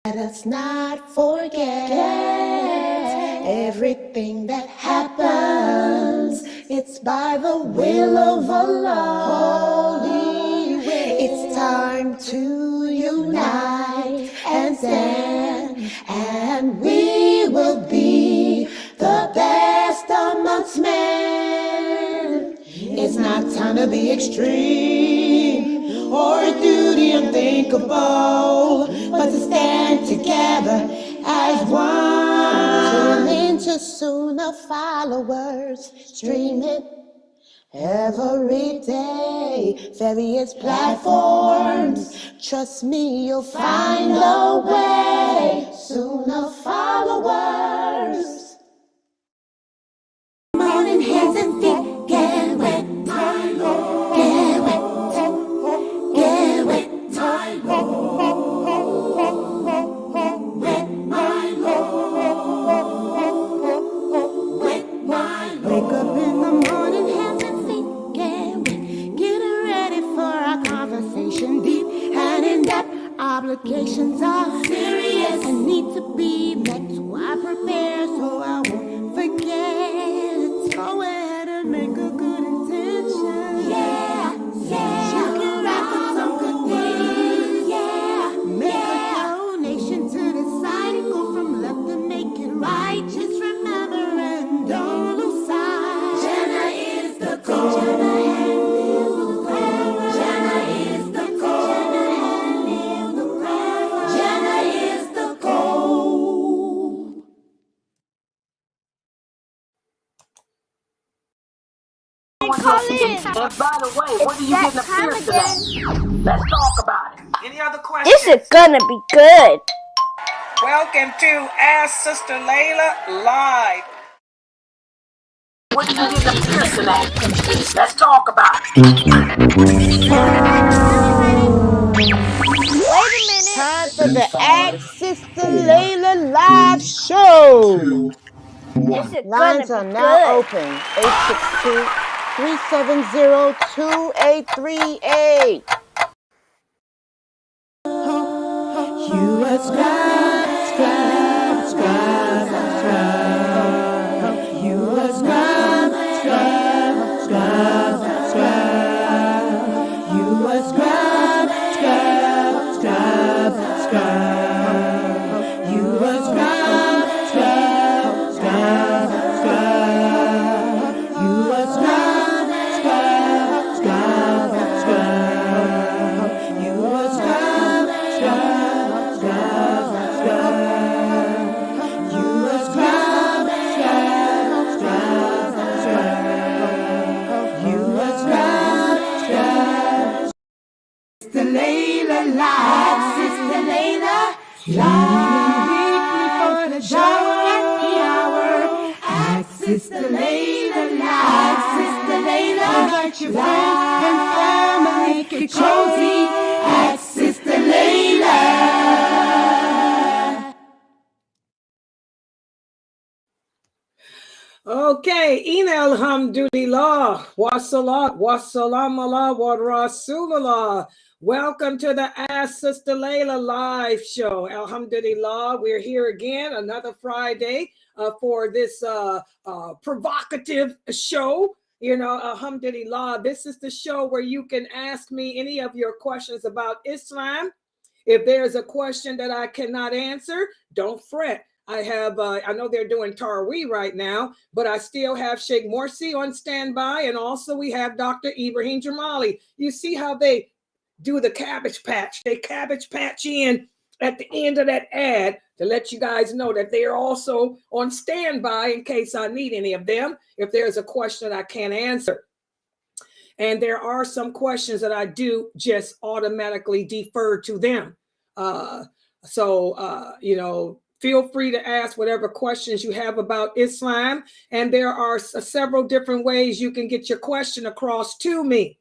Let us not forget everything that happens. It's by the will of Allah. Holy will. It's time to unite and stand, and we will be the best amongst men. It's not time to be extreme or do the unthinkable, but to stand together as one. Tune into Sunnahfollowers, stream it every day, various platforms. Trust me, you'll find a way. Sunnahfollowers. Morning hands and feet get wet, my Lord. Get wet, get wet, my Lord. Wet, my Lord. Wet, my Lord. Wake up in the morning, hands and feet get wet. Getting ready for our conversation, deep and in depth. Obligations are serious and need to be met. So I prepare so I won't forget. Go ahead and make a good intention. Yeah, yeah. You can wrap up some good things. Yeah, make a donation to the side and go from left to make it right. Just remember and don't lose sight. Jannah is the goal. Jannah is the goal. Jannah is the goal. Callin. And by the way, what are you getting up here today? Let's talk about it. Any other questions? This is gonna be good. Welcome to Ask Sister Laila Live. What are you getting up here today? Let's talk about it. Wait a minute. Time for the Ask Sister Laila live show. This is Lines gonna are be now good. open. 862-370-2838. You ascribe, ascribe, ascribe, ascribe. You ascribe, ascribe, ascribe, ascribe. You ascribe, ascribe, ascribe, ascribe. You ascribe, ascribe, ascribe, ascribe. You ascribe, ascribe, ascribe, ascribe. You ascribe, ascribe, ascribe, ascribe. You ascribe, ascribe, ascribe, ascribe. You ascribe, ascribe. Sister Laila live, Sister Laila live. Weekly for the show at the hour. Ask Sister Laila live, Sister Laila. Invite your friends and family, make it cozy. Ask Sister Laila. Okay, Ina alhamdulillah, wassalat, wassalam Allah, wa rasulullah. Welcome to the Ask Sister Laila live show. Alhamdulillah, we're here again, another Friday for this provocative show. You know, alhamdulillah, this is the show where you can ask me any of your questions about Islam. If there's a question that I cannot answer, don't fret. I have, I know they're doing Taraweeh right now, but I still have Sheikh Morsi on standby. And also we have Dr. Ibrahim Jamali. You see how they do the cabbage patch. They cabbage patch in at the end of that ad to let you guys know that they are also on standby in case I need any of them, if there's a question that I can't answer. And there are some questions that I do just automatically defer to them. You know, feel free to ask whatever questions you have about Islam. And there are several different ways you can get your question across to me.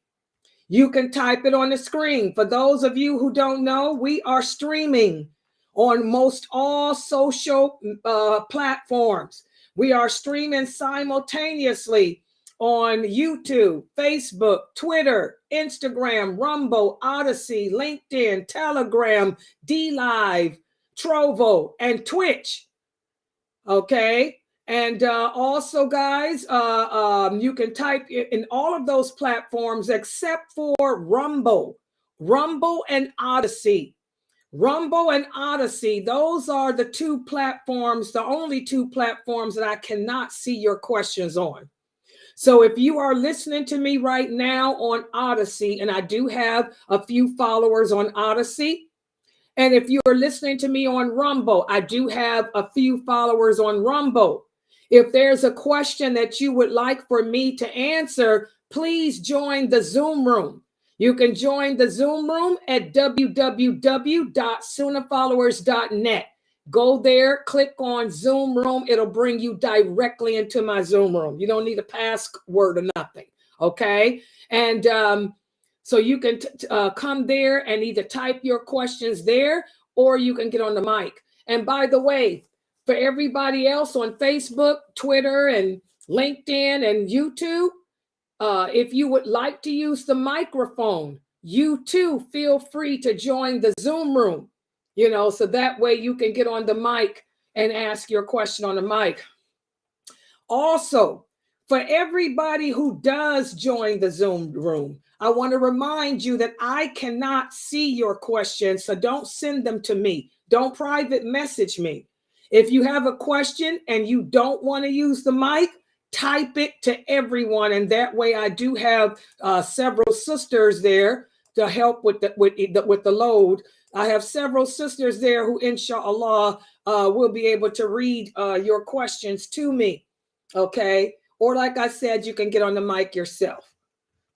You can type it on the screen. For those of you who don't know, we are streaming on most all social platforms. We are streaming simultaneously on YouTube, Facebook, Twitter, Instagram, Rumble, Odyssey, LinkedIn, Telegram, DLive, Trovo, and Twitch. Okay. And also, guys, you can type in all of those platforms except for Rumble and Odyssey. Rumble and Odyssey, those are the two platforms, the only two platforms that I cannot see your questions on. So if you are listening to me right now on Odyssey, and I do have a few followers on Odyssey, and if you are listening to me on Rumble, I do have a few followers on Rumble. If there's a question that you would like for me to answer, please join the Zoom room. You can join the Zoom room at www.sunnahfollowers.net. Go there, click on Zoom room. It'll bring you directly into my Zoom room. You don't need a password or nothing. Okay. And so you can come there and either type your questions there, or you can get on the mic. And by the way, for everybody else on Facebook, Twitter, and LinkedIn and YouTube, if you would like to use the microphone, you too feel free to join the Zoom room, so that way you can get on the mic and ask your question on the mic. Also, for everybody who does join the Zoom room, I want to remind you that I cannot see your questions, so don't send them to me. Don't private message me. If you have a question and you don't want to use the mic, type it to everyone, and that way I do have several sisters there to help with the load. I have several sisters there who, inshallah, will be able to read your questions to me. Okay, or like I said, you can get on the mic yourself.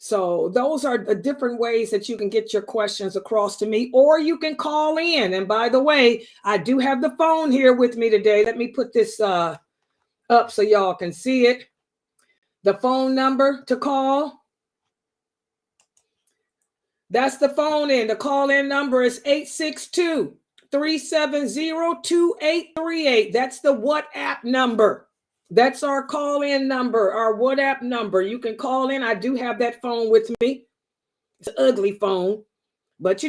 So those are the different ways that you can get your questions across to me, or you can call in. And by the way, I do have the phone here with me today. Let me put this up so y'all can see it. The phone number to call. That's the phone in. The call-in number is 862-370-2838. That's the WhatsApp number. That's our call-in number, our WhatsApp number. You can call in. I do have that phone with me. It's an ugly phone, but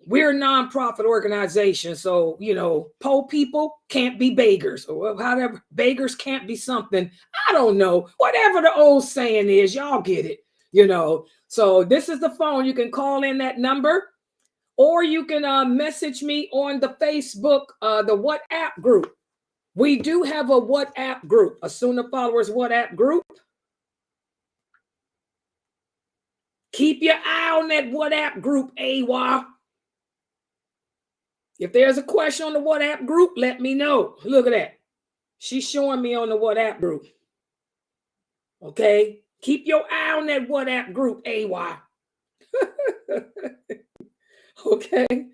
we're a nonprofit organization. So, poor people can't be beggars, or however, beggars can't be something. I don't know. Whatever the old saying is, y'all get it, So this is the phone. You can call in that number, or you can message me on the Facebook, the WhatsApp group. We do have a WhatsApp group, a Sunnah Followers WhatsApp group. Keep your eye on that WhatsApp group, AWA. If there's a question on the WhatsApp group, let me know. Look at that. She's showing me on the WhatsApp group. Okay? Keep your eye on that WhatsApp group, AWA. Okay?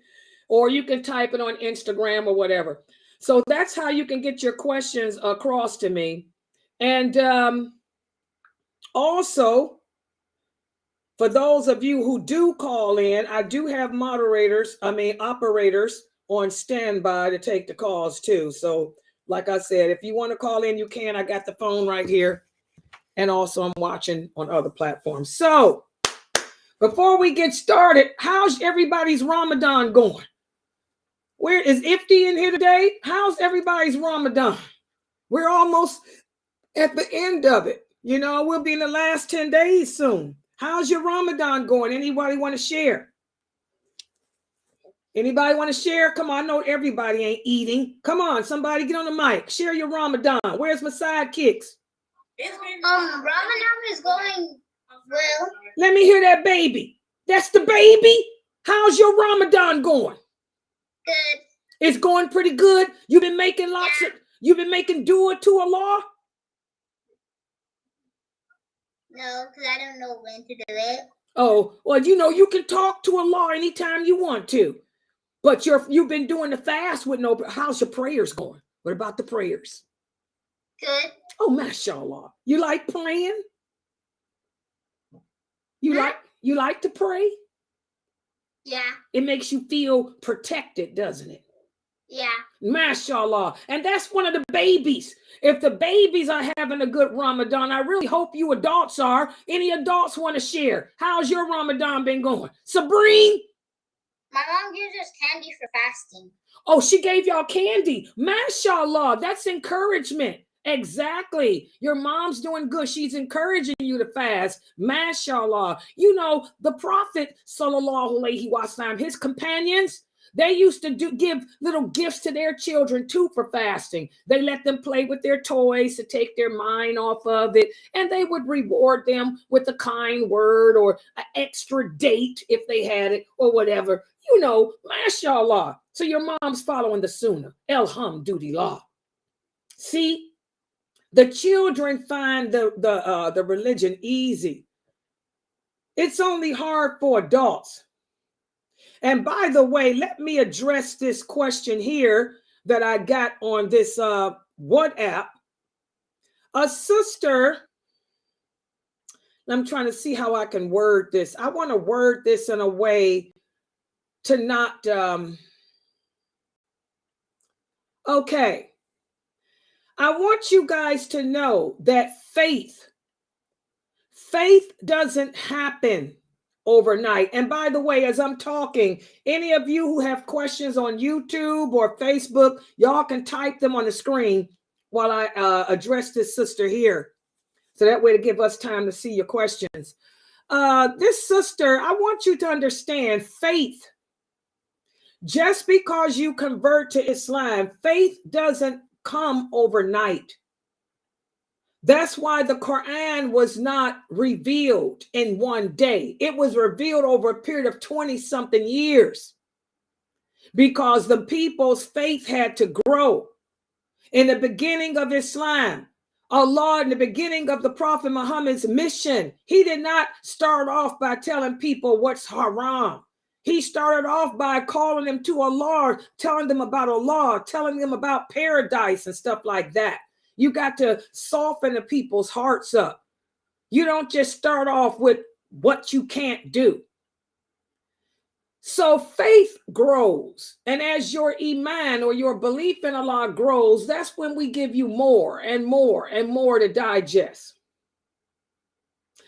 Or you can type it on Instagram or whatever. So that's how you can get your questions across to me. And also, for those of you who do call in, I do have operators on standby to take the calls too. So like I said, if you want to call in, you can. I got the phone right here. And also I'm watching on other platforms. So before we get started, how's everybody's Ramadan going? Where is Ifti in here today? How's everybody's Ramadan? We're almost at the end of it. We'll be in the last 10 days soon. How's your Ramadan going? Anybody want to share? Anybody want to share? Come on, I know everybody ain't eating. Come on, somebody get on the mic. Share your Ramadan. Where's my sidekicks? Ramadan is going well. Let me hear that baby. That's the baby. How's your Ramadan going? Good. It's going pretty good. You've been making you've been making dua to Allah? No, because I don't know when to do it. Oh, well, you can talk to Allah anytime you want to. But you've been doing the fast with how's your prayers going? What about the prayers? Good. Oh, mashallah. You like praying? You like to pray? Yeah. It makes you feel protected, doesn't it? Yeah. Mashallah. And that's one of the babies. If the babies are having a good Ramadan, I really hope you adults are. Any adults want to share? How's your Ramadan been going? Sabrine? My mom gives us candy for fasting. Oh, she gave y'all candy. Mashallah, that's encouragement. Exactly. Your mom's doing good. She's encouraging you to fast. Mashallah. You know, the Prophet, sallallahu alaihi wasallam, his companions, they used to give little gifts to their children too for fasting. They let them play with their toys to take their mind off of it. And they would reward them with a kind word or an extra date if they had it or whatever. You know, mashallah. So your mom's following the sunnah. Alhamdulillah. See, the children find the religion easy. It's only hard for adults. And by the way, let me address this question here that I got on this WhatApp. A sister, I'm trying to see how I can word this. I want to word this in a way to not, okay. I want you guys to know that faith doesn't happen overnight. And by the way, as I'm talking, any of you who have questions on YouTube or Facebook, y'all can type them on the screen while I address this sister here. So that way to give us time to see your questions. This sister, I want you to understand faith. Just because you convert to Islam, faith doesn't come overnight. That's why the Quran was not revealed in one day. It was revealed over a period of 20-something years because the people's faith had to grow. In the beginning of Islam, Allah, in the beginning of the Prophet Muhammad's mission, he did not start off by telling people what's haram. He started off by calling them to Allah, telling them about Allah, telling them about paradise and stuff like that. You got to soften the people's hearts up. You don't just start off with what you can't do. So faith grows. And as your iman or your belief in Allah grows, that's when we give you more and more and more to digest.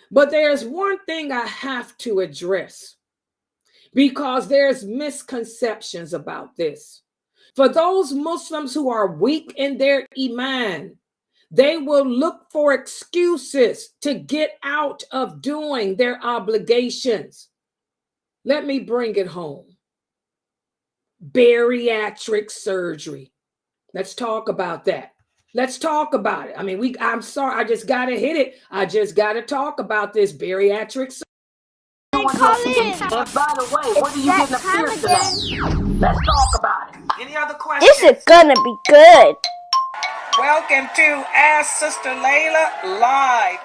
But there's one thing I have to address because there's misconceptions about this. For those Muslims who are weak in their iman, they will look for excuses to get out of doing their obligations. Let me bring it home. Bariatric surgery. Let's talk about that. Let's talk about it. I mean, I'm sorry, I just got to hit it. I just got to talk about this bariatric surgery. Callin. And by the way, what are you getting a piercing today? Let's talk about it. Any other questions? This is gonna be good. Welcome to Ask Sister Laila Live.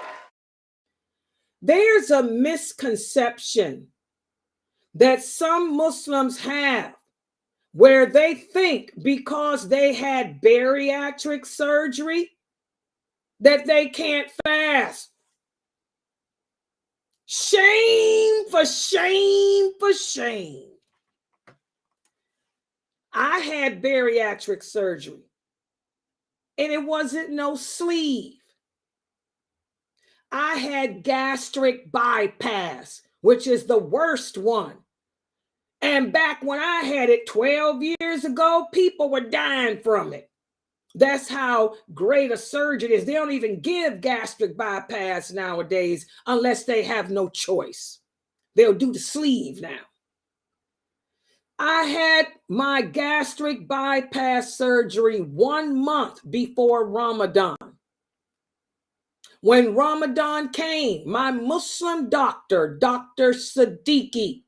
There's a misconception that some Muslims have where they think because they had bariatric surgery that they can't fast. Shame for shame for shame. I had bariatric surgery and it wasn't no sleeve. I had gastric bypass, which is the worst one. And back when I had it 12 years ago, people were dying from it. That's how great a surgeon is. They don't even give gastric bypass nowadays unless they have no choice. They'll do the sleeve now. I had my gastric bypass surgery 1 month before Ramadan. When Ramadan came, my Muslim doctor, Dr. Siddiqui,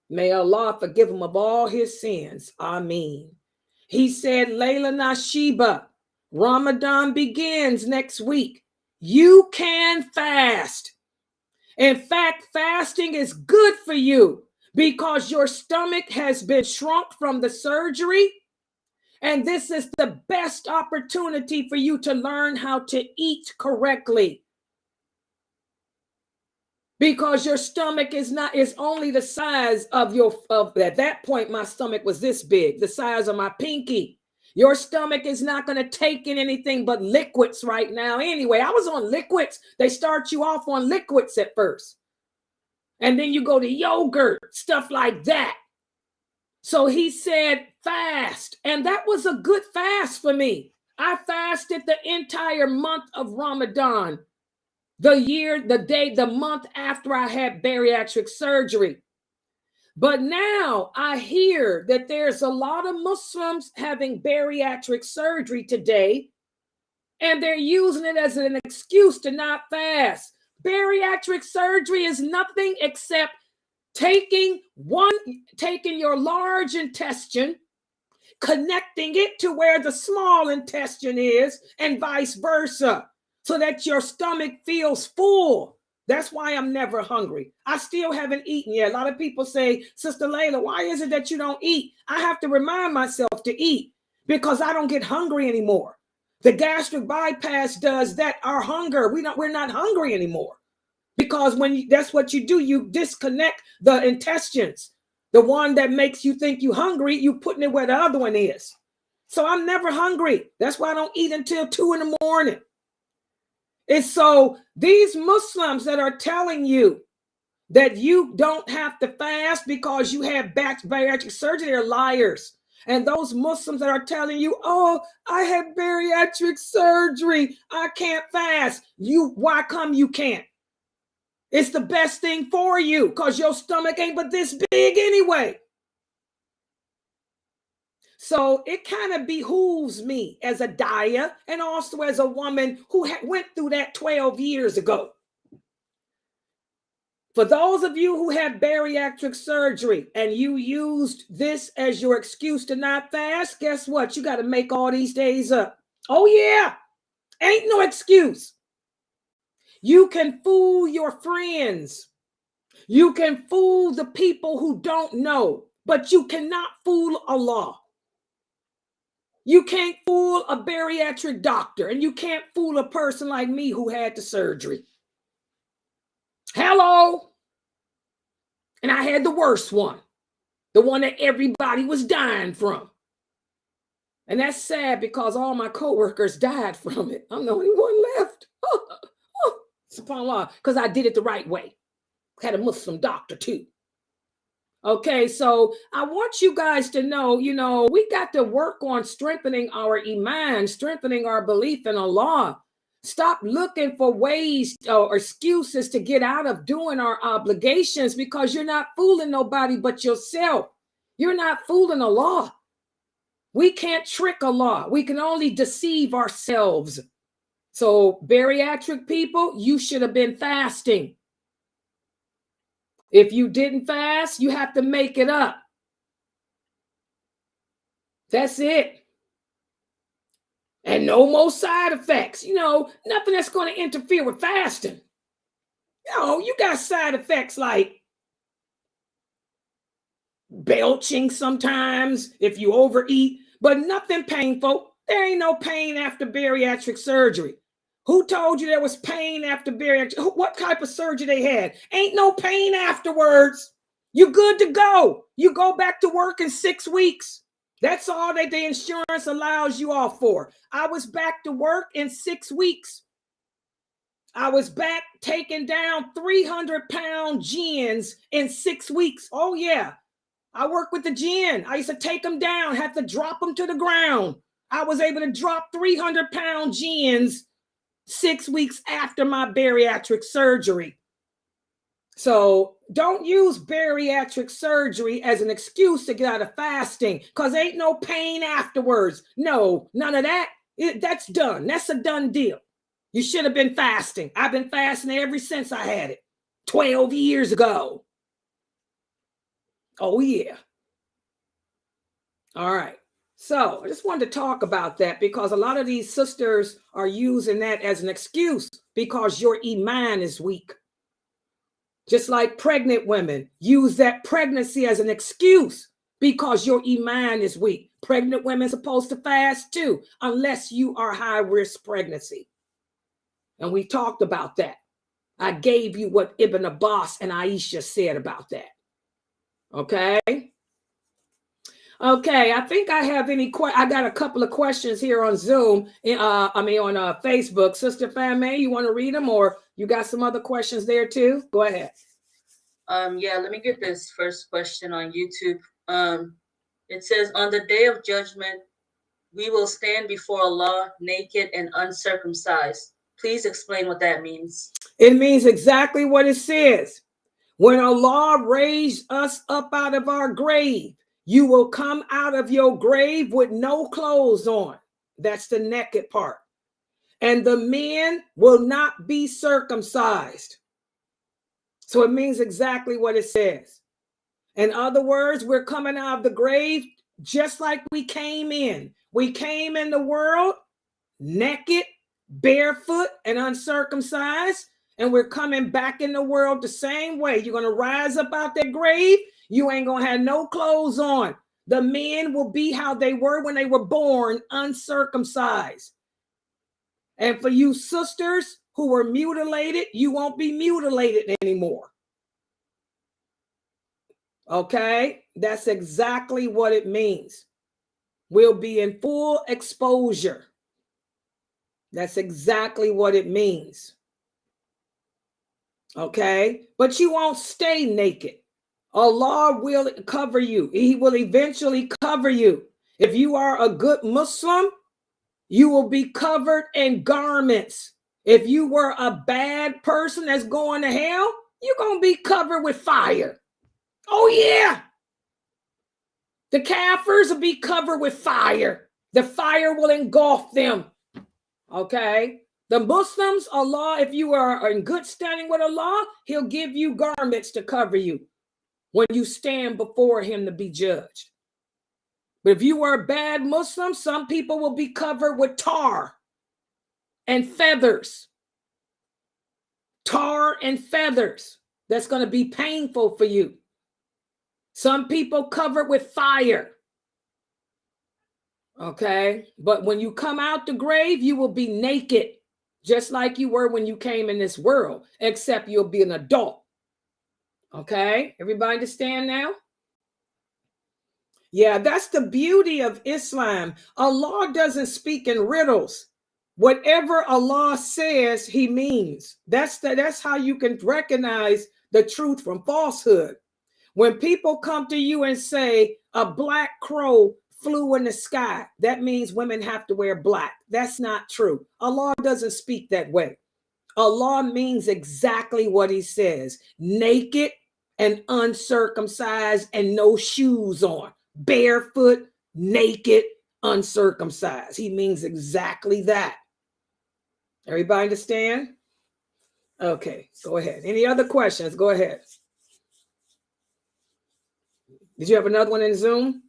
may Allah forgive him of all his sins. Ameen. He said, Laila Nasheeba, Ramadan begins next week. You can fast. In fact, fasting is good for you because your stomach has been shrunk from the surgery. And this is the best opportunity for you to learn how to eat correctly. Because your stomach is only the size of at that point, my stomach was this big, the size of my pinky. Your stomach is not going to take in anything but liquids right now. Anyway, I was on liquids. They start you off on liquids at first. And then you go to yogurt, stuff like that. So he said, fast. And that was a good fast for me. I fasted the entire month of Ramadan, the month after I had bariatric surgery. But now I hear that there's a lot of Muslims having bariatric surgery today, and they're using it as an excuse to not fast. Bariatric surgery is nothing except taking your large intestine, connecting it to where the small intestine is, and vice versa, so that your stomach feels full. That's why I'm never hungry. I still haven't eaten yet. A lot of people say, Sister Laila, why is it that you don't eat? I have to remind myself to eat because I don't get hungry anymore. The gastric bypass does that. Our hunger, we're not hungry anymore, because that's what you do. You disconnect the intestines. The one that makes you think you're hungry, you putting it where the other one is. So I'm never hungry. That's why I don't eat until 2 a.m. And so these Muslims that are telling you that you don't have to fast because you have bariatric surgery, they're liars. And those Muslims that are telling you, oh, I had bariatric surgery, I can't fast. Why come you can't? It's the best thing for you because your stomach ain't but this big anyway. So it kind of behooves me as a daya and also as a woman who went through that 12 years ago. For those of you who had bariatric surgery and you used this as your excuse to not fast, guess what? You got to make all these days up. Oh, yeah. Ain't no excuse. You can fool your friends. You can fool the people who don't know, but you cannot fool Allah. You can't fool a bariatric doctor, and you can't fool a person like me who had the surgery. Hello. And I had the worst one, the one that everybody was dying from. And that's sad because all my coworkers died from it. I'm the only one left. SubhanAllah, because I did it the right way. Had a Muslim doctor too. Okay, so I want you guys to know, we got to work on strengthening our iman, strengthening our belief in Allah. Stop looking for ways or excuses to get out of doing our obligations, because you're not fooling nobody but yourself. You're not fooling Allah. We can't trick Allah. We can only deceive ourselves. So bariatric people, you should have been fasting. If you didn't fast, you have to make it up. That's it. And no more side effects. Nothing that's going to interfere with fasting. You got side effects like belching sometimes if you overeat, but nothing painful. There ain't no pain after bariatric surgery. Who told you there was pain after bariatric? What type of surgery they had? Ain't no pain afterwards. You good to go. You go back to work in 6 weeks. That's all that the insurance allows you off for. I was back to work in 6 weeks. I was back taking down 300-pound gins in 6 weeks. Oh, yeah. I work with the gin. I used to take them down, have to drop them to the ground. I was able to drop 300-pound gins 6 weeks after my bariatric surgery. So don't use bariatric surgery as an excuse to get out of fasting, because ain't no pain afterwards. No, none of that. That's done. That's a done deal. You should have been fasting. I've been fasting ever since I had it 12 years ago. Oh, yeah. All right. So I just wanted to talk about that, because a lot of these sisters are using that as an excuse because your iman is weak. Just like pregnant women use that pregnancy as an excuse because your iman is weak. Pregnant women are supposed to fast too, unless you are high risk pregnancy. And we talked about that. I gave you what Ibn Abbas and Aisha said about that. Okay. Okay, I think I have I got a couple of questions here on Zoom, on Facebook. Sister Fame, you want to read them, or you got some other questions there too? Go ahead. Yeah, let me get this first question on YouTube. It says, on the day of judgment, we will stand before Allah naked and uncircumcised. Please explain what that means. It means exactly what it says. When Allah raised us up out of our grave, you will come out of your grave with no clothes on. That's the naked part. And the men will not be circumcised. So it means exactly what it says. In other words, we're coming out of the grave just like we came in. We came in the world naked, barefoot, and uncircumcised. And we're coming back in the world the same way. You're going to rise up out that grave. You ain't going to have no clothes on. The men will be how they were when they were born, uncircumcised. And for you sisters who were mutilated, you won't be mutilated anymore. Okay? That's exactly what it means. We'll be in full exposure. That's exactly what it means. Okay? But you won't stay naked. Allah will cover you. He will eventually cover you. If you are a good Muslim, you will be covered in garments. If you were a bad person that's going to hell, you're going to be covered with fire. Oh, yeah. The kafirs will be covered with fire. The fire will engulf them. Okay? The Muslims, Allah, if you are in good standing with Allah, he'll give you garments to cover you when you stand before him to be judged. But if you are a bad Muslim, some people will be covered with tar and feathers. Tar and feathers. That's going to be painful for you. Some people covered with fire. Okay? But when you come out the grave, you will be naked, just like you were when you came in this world, except you'll be an adult. Okay? Everybody understand now? Yeah, that's the beauty of Islam. Allah doesn't speak in riddles. Whatever Allah says, he means. That's how you can recognize the truth from falsehood. When people come to you and say a black crow flew in the sky, that means women have to wear black. That's not true. Allah doesn't speak that way. Allah means exactly what he says. Naked and uncircumcised and no shoes on. Barefoot, naked, uncircumcised. He means exactly that. Everybody understand? Okay, go ahead. Any other questions? Go ahead. Did you have another one in Zoom?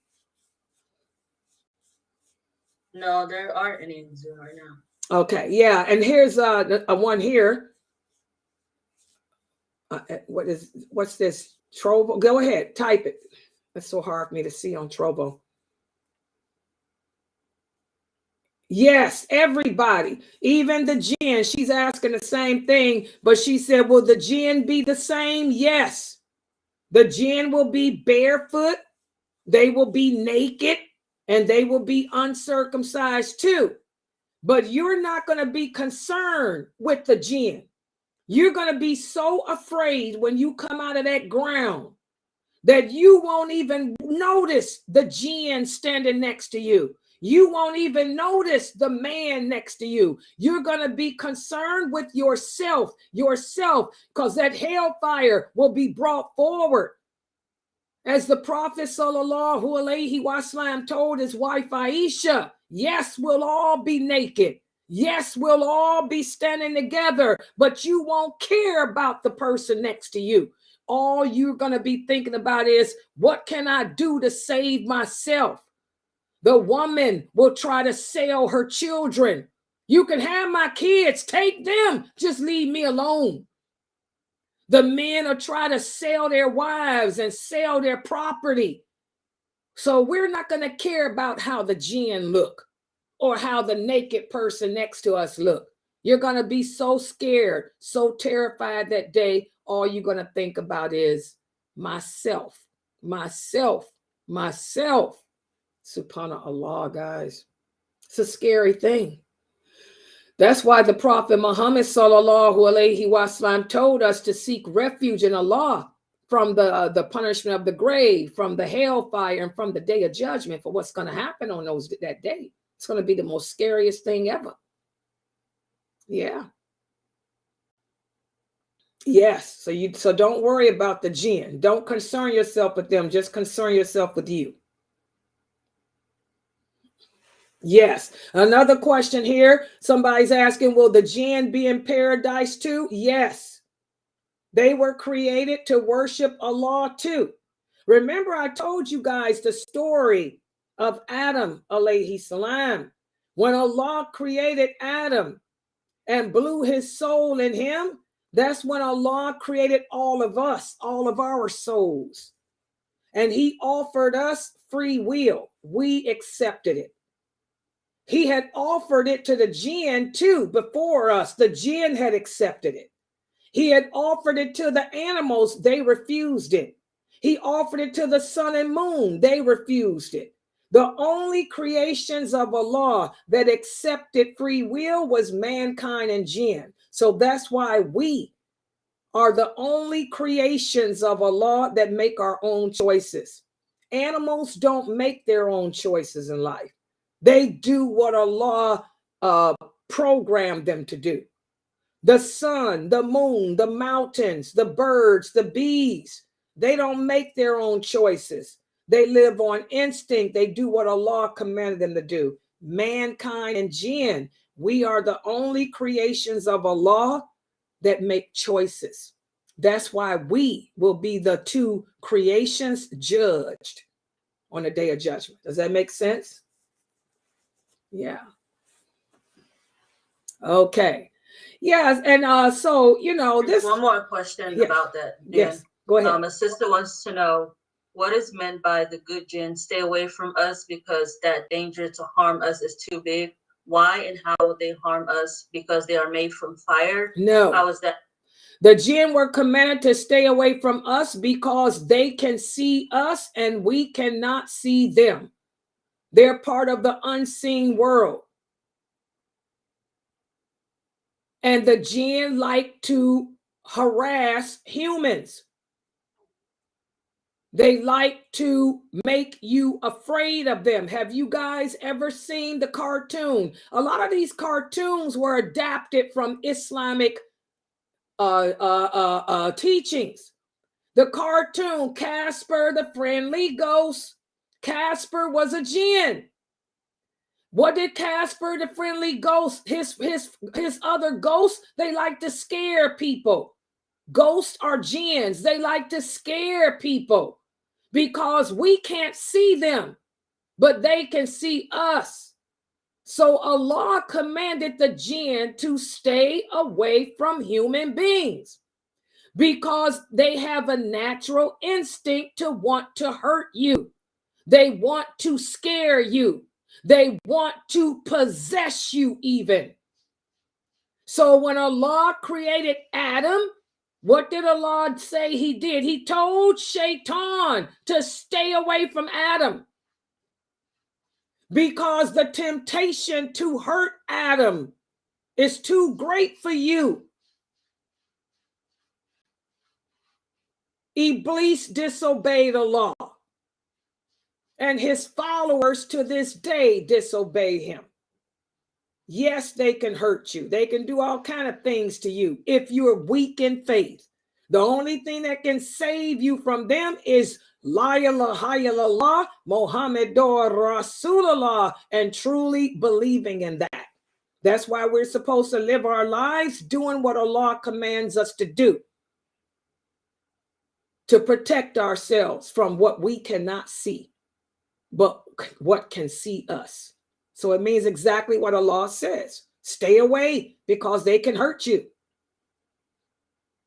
No, there aren't any in Zoom right now. Okay, yeah, and here's a one here. What's this? Trovo? Go ahead, type it. That's so hard for me to see on Trovo. Yes, everybody, even the jinn. She's asking the same thing, but she said, will the jinn be the same? Yes. The jinn will be barefoot, they will be naked, and they will be uncircumcised too. But you're not going to be concerned with the jinn. You're going to be so afraid when you come out of that ground that you won't even notice the jinn standing next to you. You won't even notice the man next to you. You're going to be concerned with yourself, because that hellfire will be brought forward. As the Prophet sallallahu alaihi wasallam told his wife Aisha, yes, we'll all be naked. Yes, we'll all be standing together, but you won't care about the person next to you. All you're going to be thinking about is, what can I do to save myself? The woman will try to sell her children. You can have my kids, take them, just leave me alone. The men will try to sell their wives and sell their property. So we're not going to care about how the jinn look or how the naked person next to us look. You're going to be so scared, so terrified that day. All you're going to think about is myself, myself, myself. Subhanallah, guys. It's a scary thing. That's why the Prophet Muhammad sallallahu alaihi wasallam told us to seek refuge in Allah from the punishment of the grave, from the hellfire, and from the day of judgment, for what's going to happen on that day. It's going to be the most scariest thing ever. Yeah. Yes. So don't worry about the jinn. Don't concern yourself with them. Just concern yourself with you. Yes. Another question here. Somebody's asking, will the jinn be in paradise too? Yes. They were created to worship Allah too. Remember, I told you guys the story of Adam alayhi salam. When Allah created Adam and blew his soul in him, that's when Allah created all of us, all of our souls. And he offered us free will. We accepted it. He had offered it to the jinn too before us. The jinn had accepted it. He had offered it to the animals. They refused it. He offered it to the sun and moon. They refused it. The only creations of Allah that accepted free will was mankind and jinn. So that's why we are the only creations of Allah that make our own choices. Animals don't make their own choices in life. They do what Allah programmed them to do. The sun, the moon, the mountains, the birds, the bees, they don't make their own choices. They live on instinct. They do what Allah commanded them to do. Mankind and jinn, we are the only creations of Allah that make choices. That's why we will be the two creations judged on the day of judgment. Does that make sense? Yeah. Okay. Yes, and so this. One more question about that. Yes, go ahead. A sister wants to know what is meant by the good jinn stay away from us because that danger to harm us is too big. Why and how would they harm us? Because they are made from fire? No. How is that? The jinn were commanded to stay away from us because they can see us and we cannot see them. They're part of the unseen world. And the jinn like to harass humans. They like to make you afraid of them. Have you guys ever seen the cartoon? A lot of these cartoons were adapted from Islamic teachings. The cartoon, Casper the Friendly Ghost. Casper was a jinn. What did Casper the Friendly Ghost, his other ghosts, they like to scare people. Ghosts are jinns. They like to scare people because we can't see them, but they can see us. So Allah commanded the jinn to stay away from human beings because they have a natural instinct to want to hurt you. They want to scare you. They want to possess you even. So when Allah created Adam, what did Allah say he did? He told Shaitan to stay away from Adam because the temptation to hurt Adam is too great for you. Iblis disobeyed Allah. And his followers to this day disobey him. Yes, they can hurt you. They can do all kinds of things to you if you're weak in faith. The only thing that can save you from them is La ilaha illallah, Muhammadur Rasulullah, and truly believing in that. That's why we're supposed to live our lives doing what Allah commands us to do, to protect ourselves from what we cannot see, but what can see us. So it means exactly what Allah says. Stay away because they can hurt you.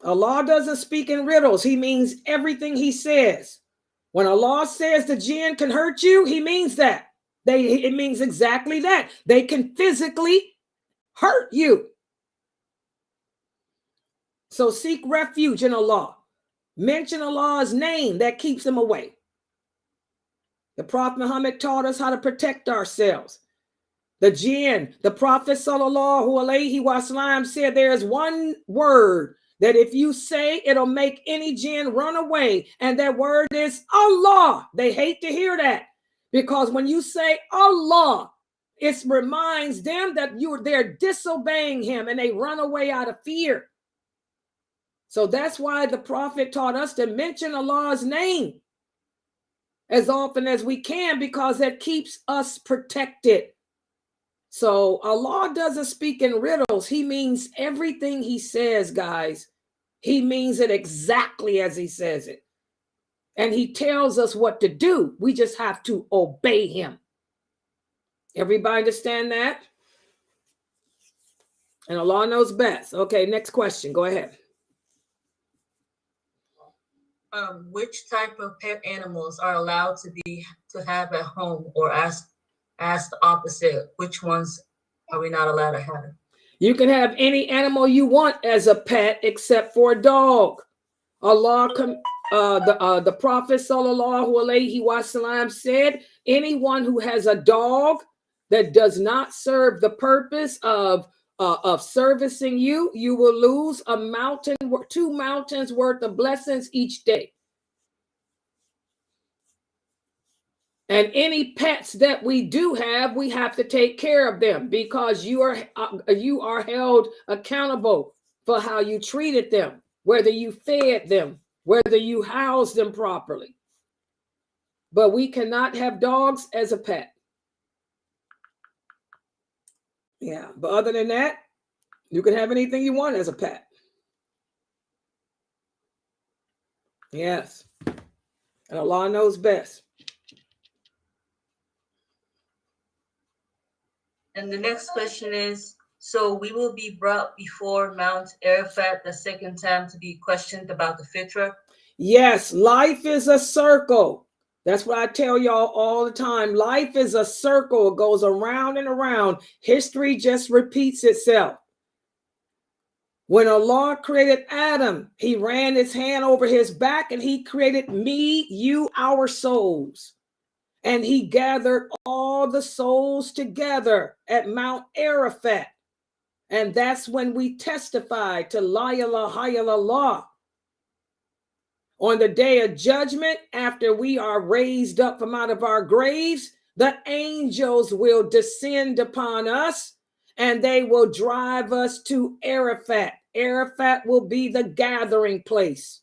Allah doesn't speak in riddles. He means everything he says. When Allah says the jinn can hurt you, he means that. It means exactly that. They can physically hurt you. So seek refuge in Allah. Mention Allah's name, that keeps them away. The Prophet Muhammad taught us how to protect ourselves. The jinn, the Prophet sallallahu alaihi wasallam said there is one word that if you say, it'll make any jinn run away. And that word is Allah. They hate to hear that, because when you say Allah, it reminds them that they're disobeying him and they run away out of fear. So that's why the Prophet taught us to mention Allah's name as often as we can, because that keeps us protected. So Allah doesn't speak in riddles. He means everything he says, guys. He means it exactly as he says it. And he tells us what to do. We just have to obey him. Everybody understand that? And Allah knows best. Okay, next question. Go ahead. Which type of pet animals are allowed to have at home, or ask the opposite? Which ones are we not allowed to have? You can have any animal you want as a pet except for a dog. Allah, the Prophet sallallahu alaihi wasallam said, anyone who has a dog that does not serve the purpose of servicing you, you will lose two mountains worth of blessings each day. And any pets that we do have, we have to take care of them, because you are held accountable for how you treated them, whether you fed them, whether you housed them properly. But we cannot have dogs as a pet. Yeah, but other than that, you can have anything you want as a pet. Yes. And Allah knows best. And the next question is, so we will be brought before Mount Arafat the second time to be questioned about the fitrah? Yes, life is a circle. That's what I tell y'all all the time. Life is a circle. It goes around and around. History just repeats itself. When Allah created Adam, he ran his hand over his back and he created me, you, our souls. And he gathered all the souls together at Mount Arafat. And that's when we testify to La ilaha illallah. On the day of judgment, after we are raised up from out of our graves, the angels will descend upon us and they will drive us to Arafat. Arafat will be the gathering place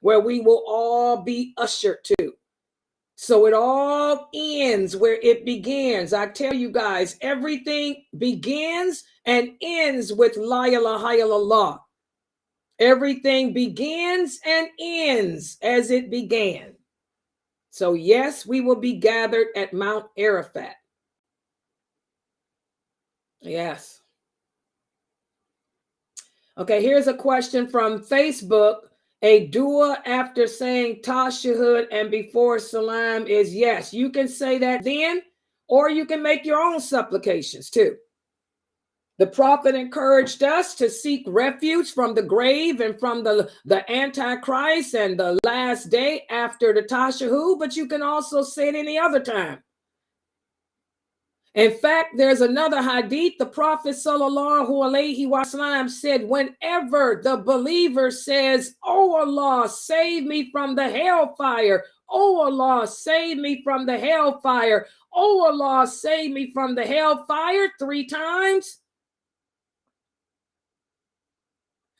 where we will all be ushered to. So it all ends where it begins. I tell you guys, everything begins and ends with La ilaha illallah. Everything begins and ends as it began. So yes, we will be gathered at Mount Arafat. Yes. Okay, here's a question from Facebook. A dua after saying tashahhud and before salam is yes. You can say that then, or you can make your own supplications too. The Prophet encouraged us to seek refuge from the grave and from the Antichrist and the last day after the tashahhud, but you can also say it any other time. In fact, there's another hadith. The Prophet sallallahu alaihi wasallam said, whenever the believer says, "Oh Allah, save me from the hellfire. Oh Allah, save me from the hellfire. Oh Allah, save me from the hellfire," 3 times,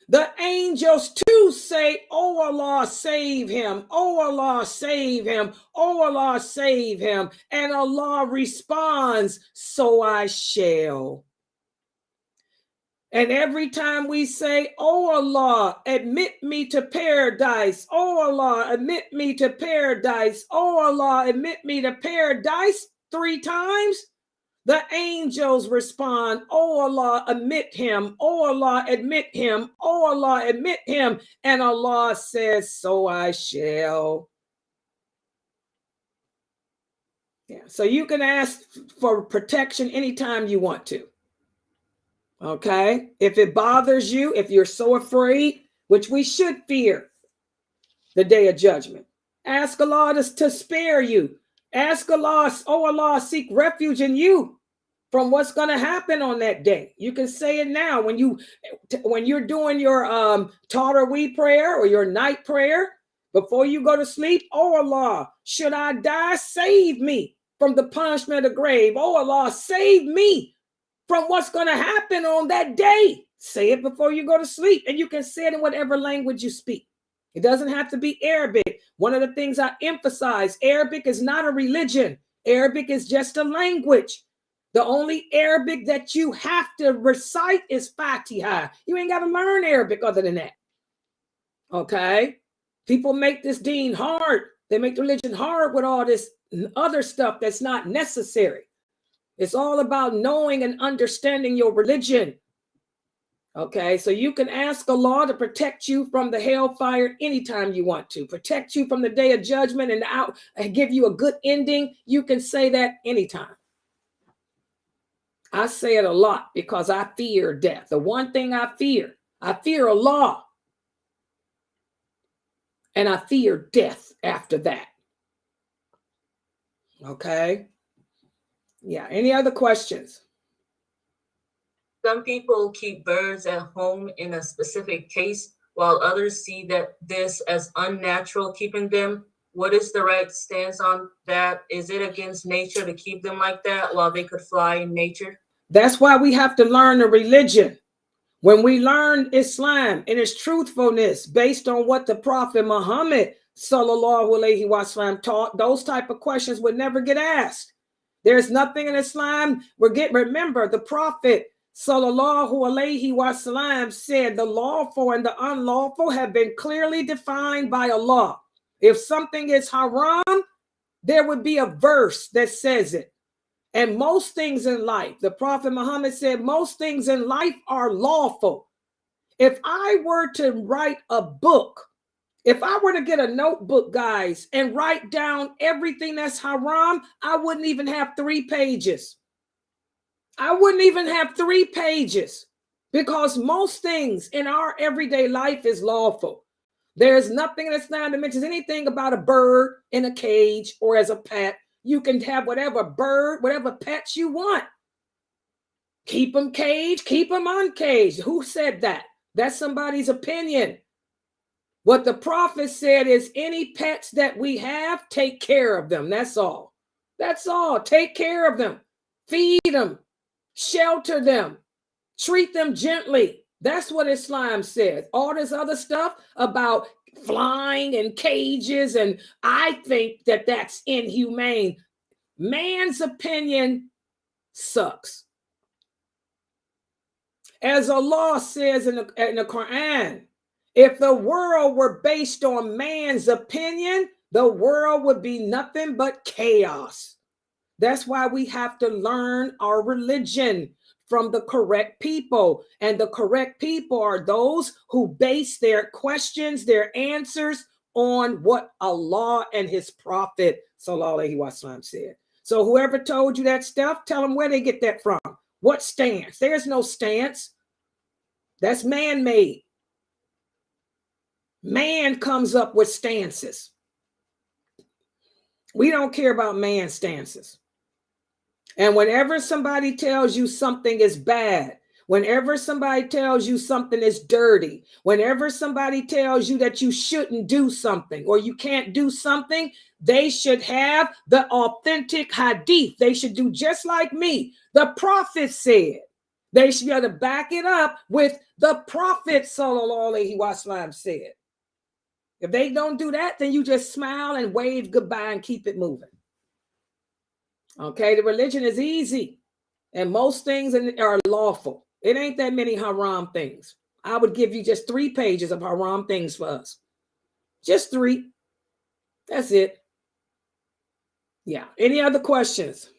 the angels too say, "Oh Allah, save him. Oh Allah, save him. Oh Allah, save him." And Allah responds, "So I shall." And every time we say, "Oh Allah, admit me to paradise. Oh Allah, admit me to paradise. Oh Allah, admit me to paradise," 3 times, the angels respond, "Oh Allah, admit him. Oh Allah, admit him. Oh Allah, admit him." And Allah says, "So I shall." Yeah, so you can ask for protection anytime you want to. Okay? If it bothers you, if you're so afraid, which we should fear the day of judgment, ask Allah to spare you. Ask Allah, "Oh Allah, seek refuge in you from what's going to happen on that day. You can say it now when you're doing your Taraweeh prayer or your night prayer before you go to sleep. Oh Allah, should I die? Save me from the punishment of the grave. Oh Allah, save me from what's going to happen on that day. Say it before you go to sleep, and you can say it in whatever language you speak. It doesn't have to be Arabic. One of the things I emphasize, Arabic is not a religion. Arabic is just a language. The only Arabic that you have to recite is Fatiha. You ain't got to learn Arabic other than that. Okay? People make this deen hard. They make the religion hard with all this other stuff that's not necessary. It's all about knowing and understanding your religion. Okay? So you can ask Allah to protect you from the hellfire anytime you want to. Protect you from the day of judgment and give you a good ending. You can say that anytime. I say it a lot because I fear death. The one thing I fear Allah. And I fear death after that. Okay. Yeah. Any other questions? Some people keep birds at home in a specific case, while others see this as unnatural, keeping them. What is the right stance on that? Is it against nature to keep them like that while they could fly in nature? That's why we have to learn the religion. When we learn Islam and its truthfulness based on what the Prophet Muhammad sallallahu alaihi wasallam taught, those type of questions would never get asked. There's nothing in Islam. Remember, the Prophet sallallahu alaihi wasallam said the lawful and the unlawful have been clearly defined by Allah. If something is haram, there would be a verse that says it. And most things in life, the Prophet Muhammad said, most things in life are lawful. If I were to write a book, if I were to get a notebook, guys, and write down everything that's haram, I wouldn't even have 3 pages. I wouldn't even have 3 pages because most things in our everyday life is lawful. There's nothing in Islam that mentions anything about a bird in a cage or as a pet. You can have whatever bird, whatever pets you want. Keep them caged, keep them uncaged. Who said that? That's somebody's opinion. What the Prophet said is any pets that we have, take care of them. That's all. That's all. Take care of them. Feed them. Shelter them. Treat them gently. That's what Islam says. All this other stuff about flying in cages, and I think that that's inhumane. Man's opinion sucks. As Allah says in the Quran, if the world were based on man's opinion, the world would be nothing but chaos. That's why we have to learn our religion from the correct people. And the correct people are those who base their questions, their answers on what Allah and his Prophet sallallahu alaihi wasallam said. So whoever told you that stuff, tell them where they get that from. What stance? There's no stance. That's man-made. Man comes up with stances. We don't care about man stances. And whenever somebody tells you something is bad, whenever somebody tells you something is dirty, whenever somebody tells you that you shouldn't do something or you can't do something, they should have the authentic hadith. They should do just like me. The Prophet said. They should be able to back it up with the Prophet sallallahu alaihi wasallam said. If they don't do that, then you just smile and wave goodbye and keep it moving. Okay, the religion is easy and most things are lawful. It ain't that many haram things. I would give you just 3 pages of haram things for us. Just 3. That's it. Yeah. Any other questions?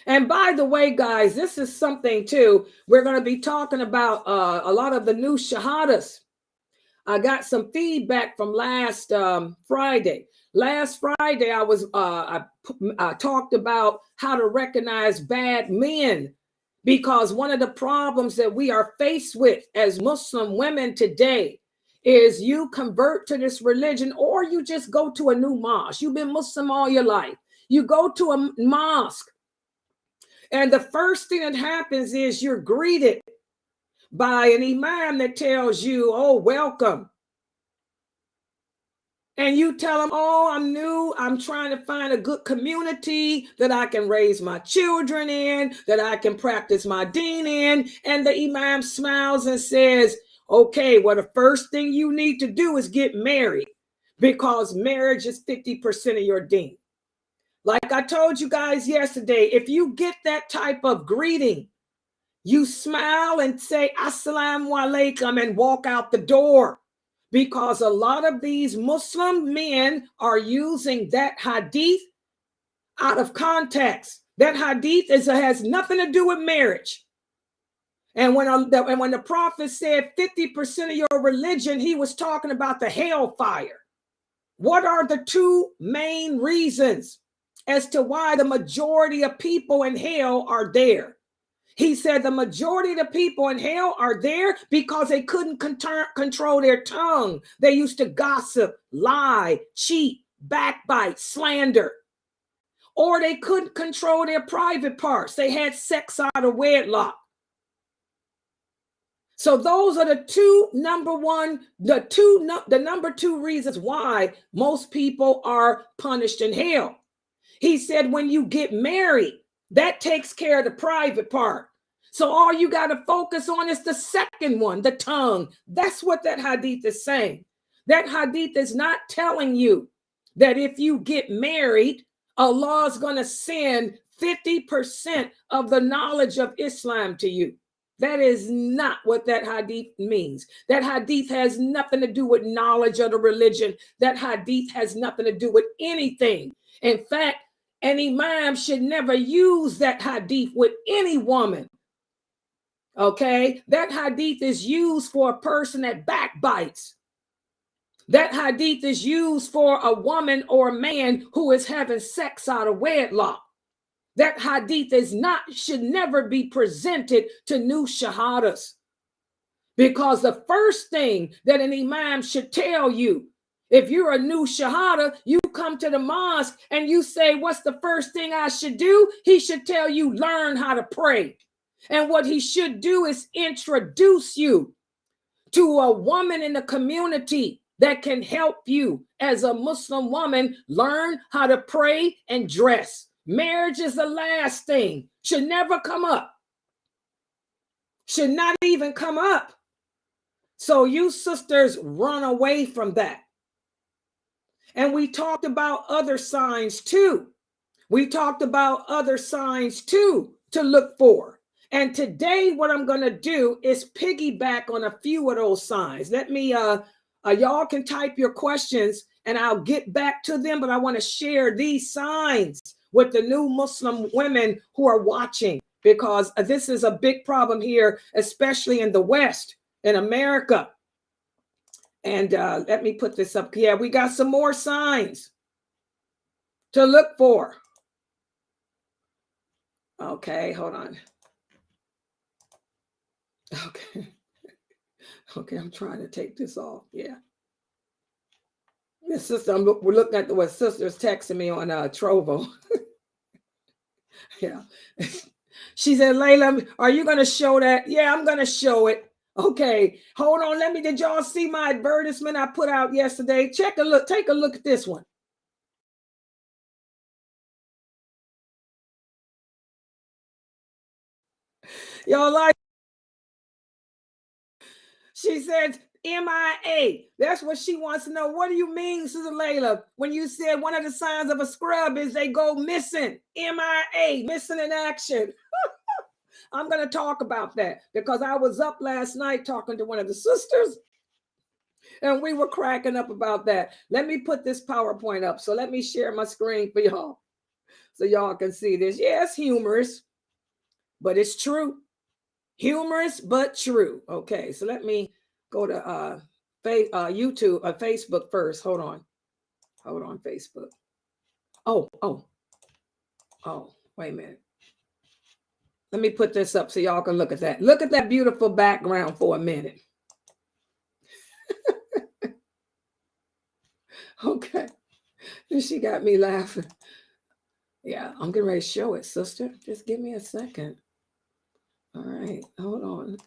And by the way, guys, this is something too. We're going to be talking about a lot of the new shahadas. I got some feedback from last Friday. Last Friday, I talked about how to recognize bad men, because one of the problems that we are faced with as Muslim women today is you convert to this religion or you just go to a new mosque. You've been Muslim all your life. You go to a mosque And the first thing that happens is you're greeted by an imam that tells you, oh, welcome. And you tell them, oh, I'm new. I'm trying to find a good community that I can raise my children in, that I can practice my deen in. And the imam smiles and says, okay, well, the first thing you need to do is get married, because marriage is 50% of your deen. Like I told you guys yesterday, if you get that type of greeting, you smile and say, Assalamu alaikum, and walk out the door. Because a lot of these Muslim men are using that hadith out of context. That hadith has nothing to do with marriage. And when the prophet said 50% of your religion, he was talking about the hellfire. What are the two main reasons as to why the majority of people in hell are there? He said the majority of the people in hell are there because they couldn't control their tongue. They used to gossip, lie, cheat, backbite, slander. Or they couldn't control their private parts. They had sex out of wedlock. So those are the number two reasons why most people are punished in hell. He said when you get married, that takes care of the private part. So all you got to focus on is the second one, the tongue. That's what that hadith is saying. That hadith is not telling you that if you get married, Allah is going to send 50% of the knowledge of Islam to you. That is not what that hadith means. That hadith has nothing to do with knowledge of the religion. That hadith has nothing to do with anything. In fact, an imam should never use that hadith with any woman. Okay, that hadith is used for a person that backbites. That hadith is used for a woman or a man who is having sex out of wedlock. That hadith should never be presented to new shahadas. Because the first thing that an imam should tell you, if you're a new shahada, you come to the mosque and you say, what's the first thing I should do? He should tell you, learn how to pray. And what he should do is introduce you to a woman in the community that can help you as a Muslim woman learn how to pray and dress. Marriage is the last thing. Should never come up. Should not even come up. So you sisters run away from that. And we talked about other signs too. We talked about other signs too to look for. And today what I'm going to do is piggyback on a few of those signs. Let me, y'all can type your questions and I'll get back to them, but I want to share these signs with the new Muslim women who are watching, because this is a big problem here, especially in the West, in America. And let me put this up. Yeah, we got some more signs to look for. Okay, hold on. Okay, I'm trying to take this off. Yeah. This sister, we're looking at what sister's texting me on Trovo. Yeah. She said, Layla, are you going to show that? Yeah, I'm going to show it. Okay, hold on. Did y'all see my advertisement I put out yesterday? Take a look at this one. Y'all like? She said, MIA. That's what she wants to know. What do you mean, Sister Layla, when you said one of the signs of a scrub is they go missing? MIA, missing in action. I'm going to talk about that because I was up last night talking to one of the sisters and we were cracking up about that. Let me put this PowerPoint up. So let me share my screen for y'all so y'all can see this. Yeah, it's humorous, but it's true. Humorous, but true. Okay, so let me go to YouTube, Facebook first. Hold on, Facebook. Oh, wait a minute. Let me put this up so y'all can look at that. Look at that beautiful background for a minute. Okay. She got me laughing. Yeah, I'm getting ready to show it, sister. Just give me a second. All right, hold on.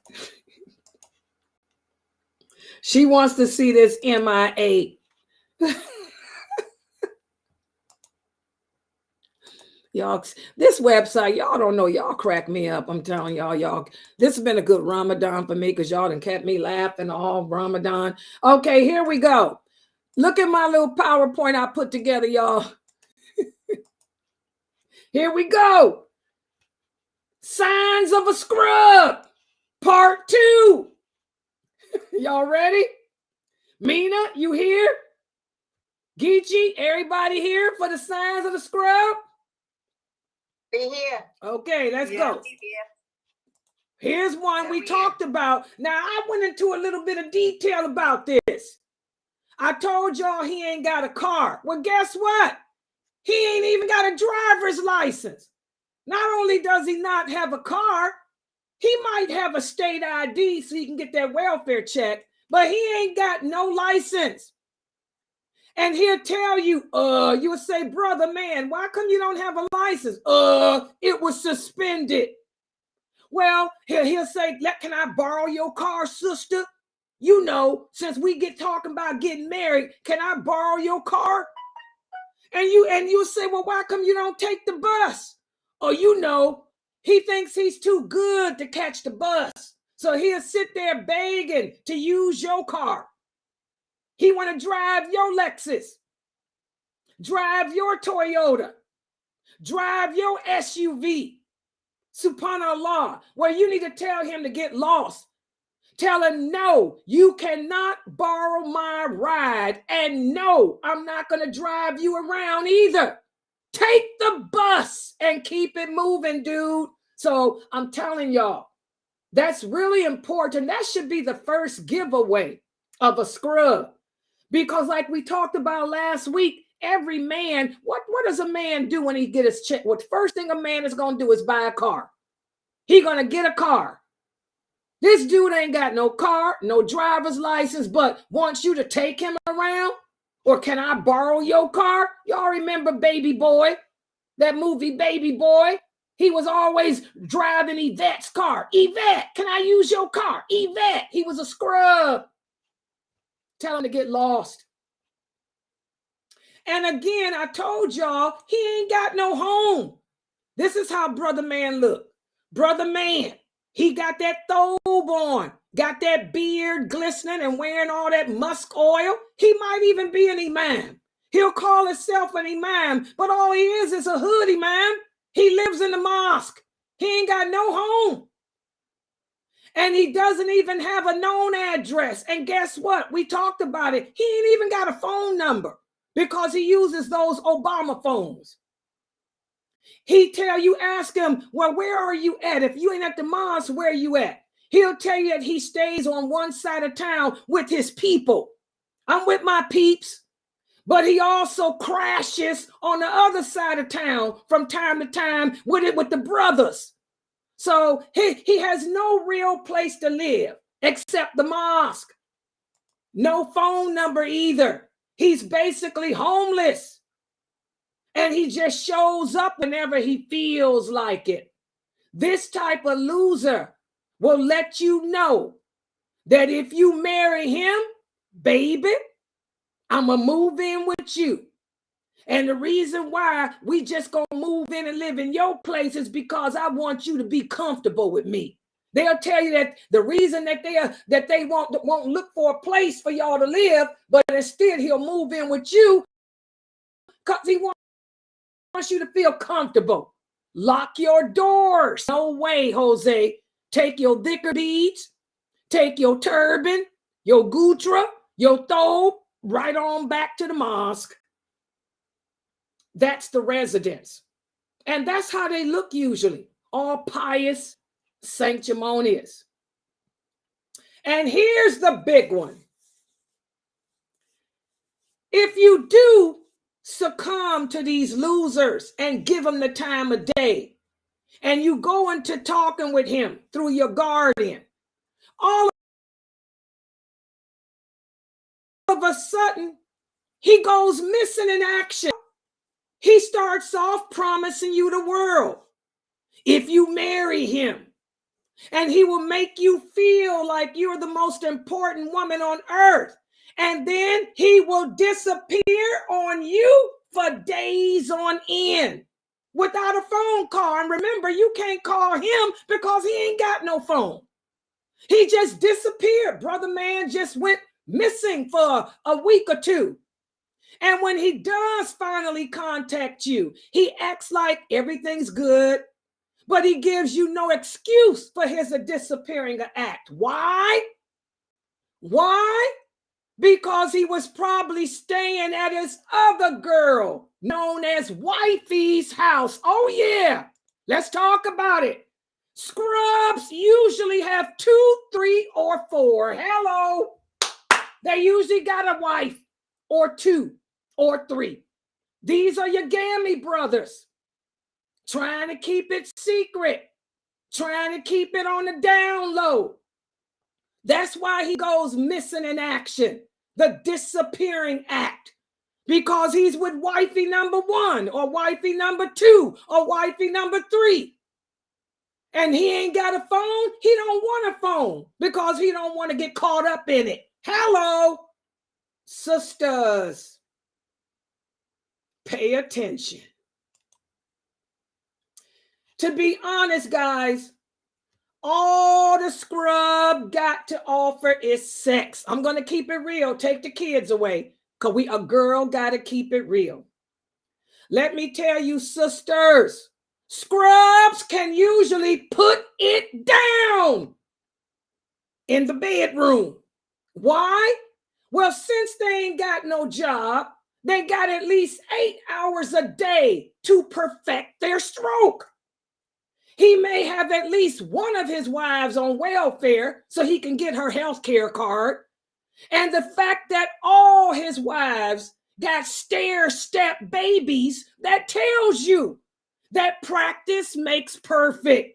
She wants to see this MIA. Y'all, this website, y'all don't know, y'all crack me up. I'm telling y'all, this has been a good Ramadan for me because y'all done kept me laughing all Ramadan. Okay, here we go. Look at my little PowerPoint I put together, y'all. Here we go. Signs of a scrub, part 2. Y'all ready? Mina, you here? Geechee, everybody here for the signs of the scrub? Be here. Okay, let's go. Here's one we talked about. Now, I went into a little bit of detail about this. I told y'all he ain't got a car. Well, guess what? He ain't even got a driver's license. Not only does he not have a car, he might have a state ID so he can get that welfare check, but he ain't got no license. And he'll tell you, you would say, brother, man, why come you don't have a license? It was suspended. Well, he'll say, can I borrow your car, sister? You know, since we get talking about getting married, can I borrow your car? And you say, well, why come you don't take the bus? Or you know, he thinks he's too good to catch the bus. So he'll sit there begging to use your car. He want to drive your Lexus, drive your Toyota, drive your SUV. Subhanallah, where you need to tell him to get lost. Tell him, no, you cannot borrow my ride. And no, I'm not going to drive you around either. Take the bus and keep it moving, dude. So I'm telling y'all, that's really important. That should be the first giveaway of a scrub. Because like we talked about last week, every man, what does a man do when he get his check? What the first thing a man is going to do is buy a car. He going to get a car. This dude ain't got no car, no driver's license, but wants you to take him around? Or can I borrow your car? Y'all remember Baby Boy, that movie Baby Boy? He was always driving Yvette's car. Yvette, can I use your car? Yvette, he was a scrub. Tell him to get lost. And again, I told y'all, he ain't got no home. This is how Brother Man look. Brother Man, he got that thobe on, got that beard glistening and wearing all that musk oil. He might even be an imam. He'll call himself an imam, but all he is a hood imam. He lives in the mosque. He ain't got no home. And he doesn't even have a known address. And guess what? We talked about it. He ain't even got a phone number because he uses those Obama phones. He tell you, ask him, well, where are you at? If you ain't at the mosque, where are you at? He'll tell you that he stays on one side of town with his people. I'm with my peeps. But he also crashes on the other side of town from time to time with the brothers. So he has no real place to live except the mosque. No phone number either. He's basically homeless. And he just shows up whenever he feels like it. This type of loser will let you know that if you marry him, baby, I'm going to move in with you. And the reason why we just going to move in and live in your place is because I want you to be comfortable with me. They'll tell you that the reason that they won't look for a place for y'all to live, but instead he'll move in with you because he wants you to feel comfortable. Lock your doors. No way, Jose. Take your dhikr beads, take your turban, your gutra, your thobe, right on back to the mosque. That's the residence. And that's how they look usually. All pious, sanctimonious. And here's the big one. If you do succumb to these losers and give them the time of day, and you go into talking with him through your guardian, all of a sudden, he goes missing in action. He starts off promising you the world if you marry him. And he will make you feel like you're the most important woman on earth. And then he will disappear on you for days on end without a phone call. And remember, you can't call him because he ain't got no phone. He just disappeared. Brother man just went missing for a week or two. And when he does finally contact you, he acts like everything's good, but he gives you no excuse for his disappearing act. Why? Why? Because he was probably staying at his other girl, known as Wifey's house. Oh yeah, let's talk about it. Scrubs usually have 2, 3, or 4. Hello. They usually got a wife or 2 or 3. These are your gammy brothers, trying to keep it secret, trying to keep it on the down low. That's why he goes missing in action, the disappearing act, because he's with wifey number 1 or wifey number 2 or wifey number 3. And he ain't got a phone. He don't want a phone because he don't want to get caught up in it. Hello, sisters, pay attention. To be honest, guys, all the scrub got to offer is sex. I'm going to keep it real. Take the kids away, because a girl got to keep it real. Let me tell you, sisters, scrubs can usually put it down in the bedroom. Why? Well, since they ain't got no job, they got at least 8 hours a day to perfect their stroke. He may have at least one of his wives on welfare so he can get her health care card. And the fact that all his wives got stair-step babies, that tells you that practice makes perfect.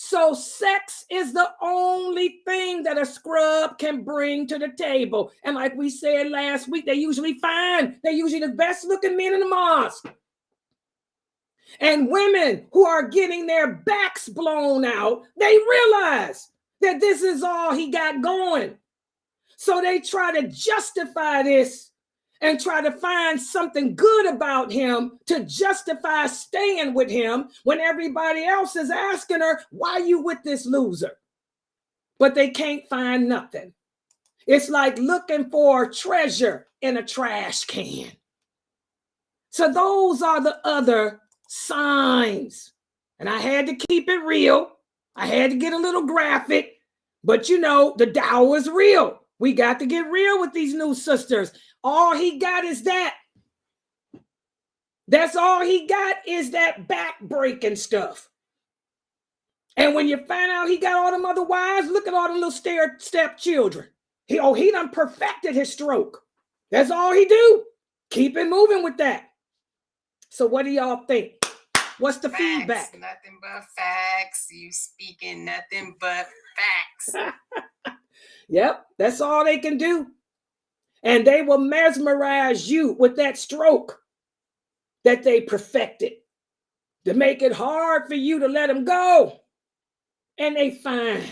So sex is the only thing that a scrub can bring to the table. And like we said last week, they're usually fine. They're usually the best looking men in the mosque. And women who are getting their backs blown out, they realize that this is all he got going. So they try to justify this and try to find something good about him to justify staying with him when everybody else is asking her, why you with this loser? But they can't find nothing. It's like looking for treasure in a trash can. So those are the other signs. And I had to keep it real. I had to get a little graphic, but you know, the Tao is real. We got to get real with these new sisters. All he got is that. That's all he got is that back-breaking stuff. And when you find out he got all them other wives, look at all the little stair-step children. He done perfected his stroke. That's all he do. Keep it moving with that. So what do y'all think? What's the feedback? Nothing but facts. You speaking nothing but facts. Yep, that's all they can do. And they will mesmerize you with that stroke that they perfected to make it hard for you to let them go. And they find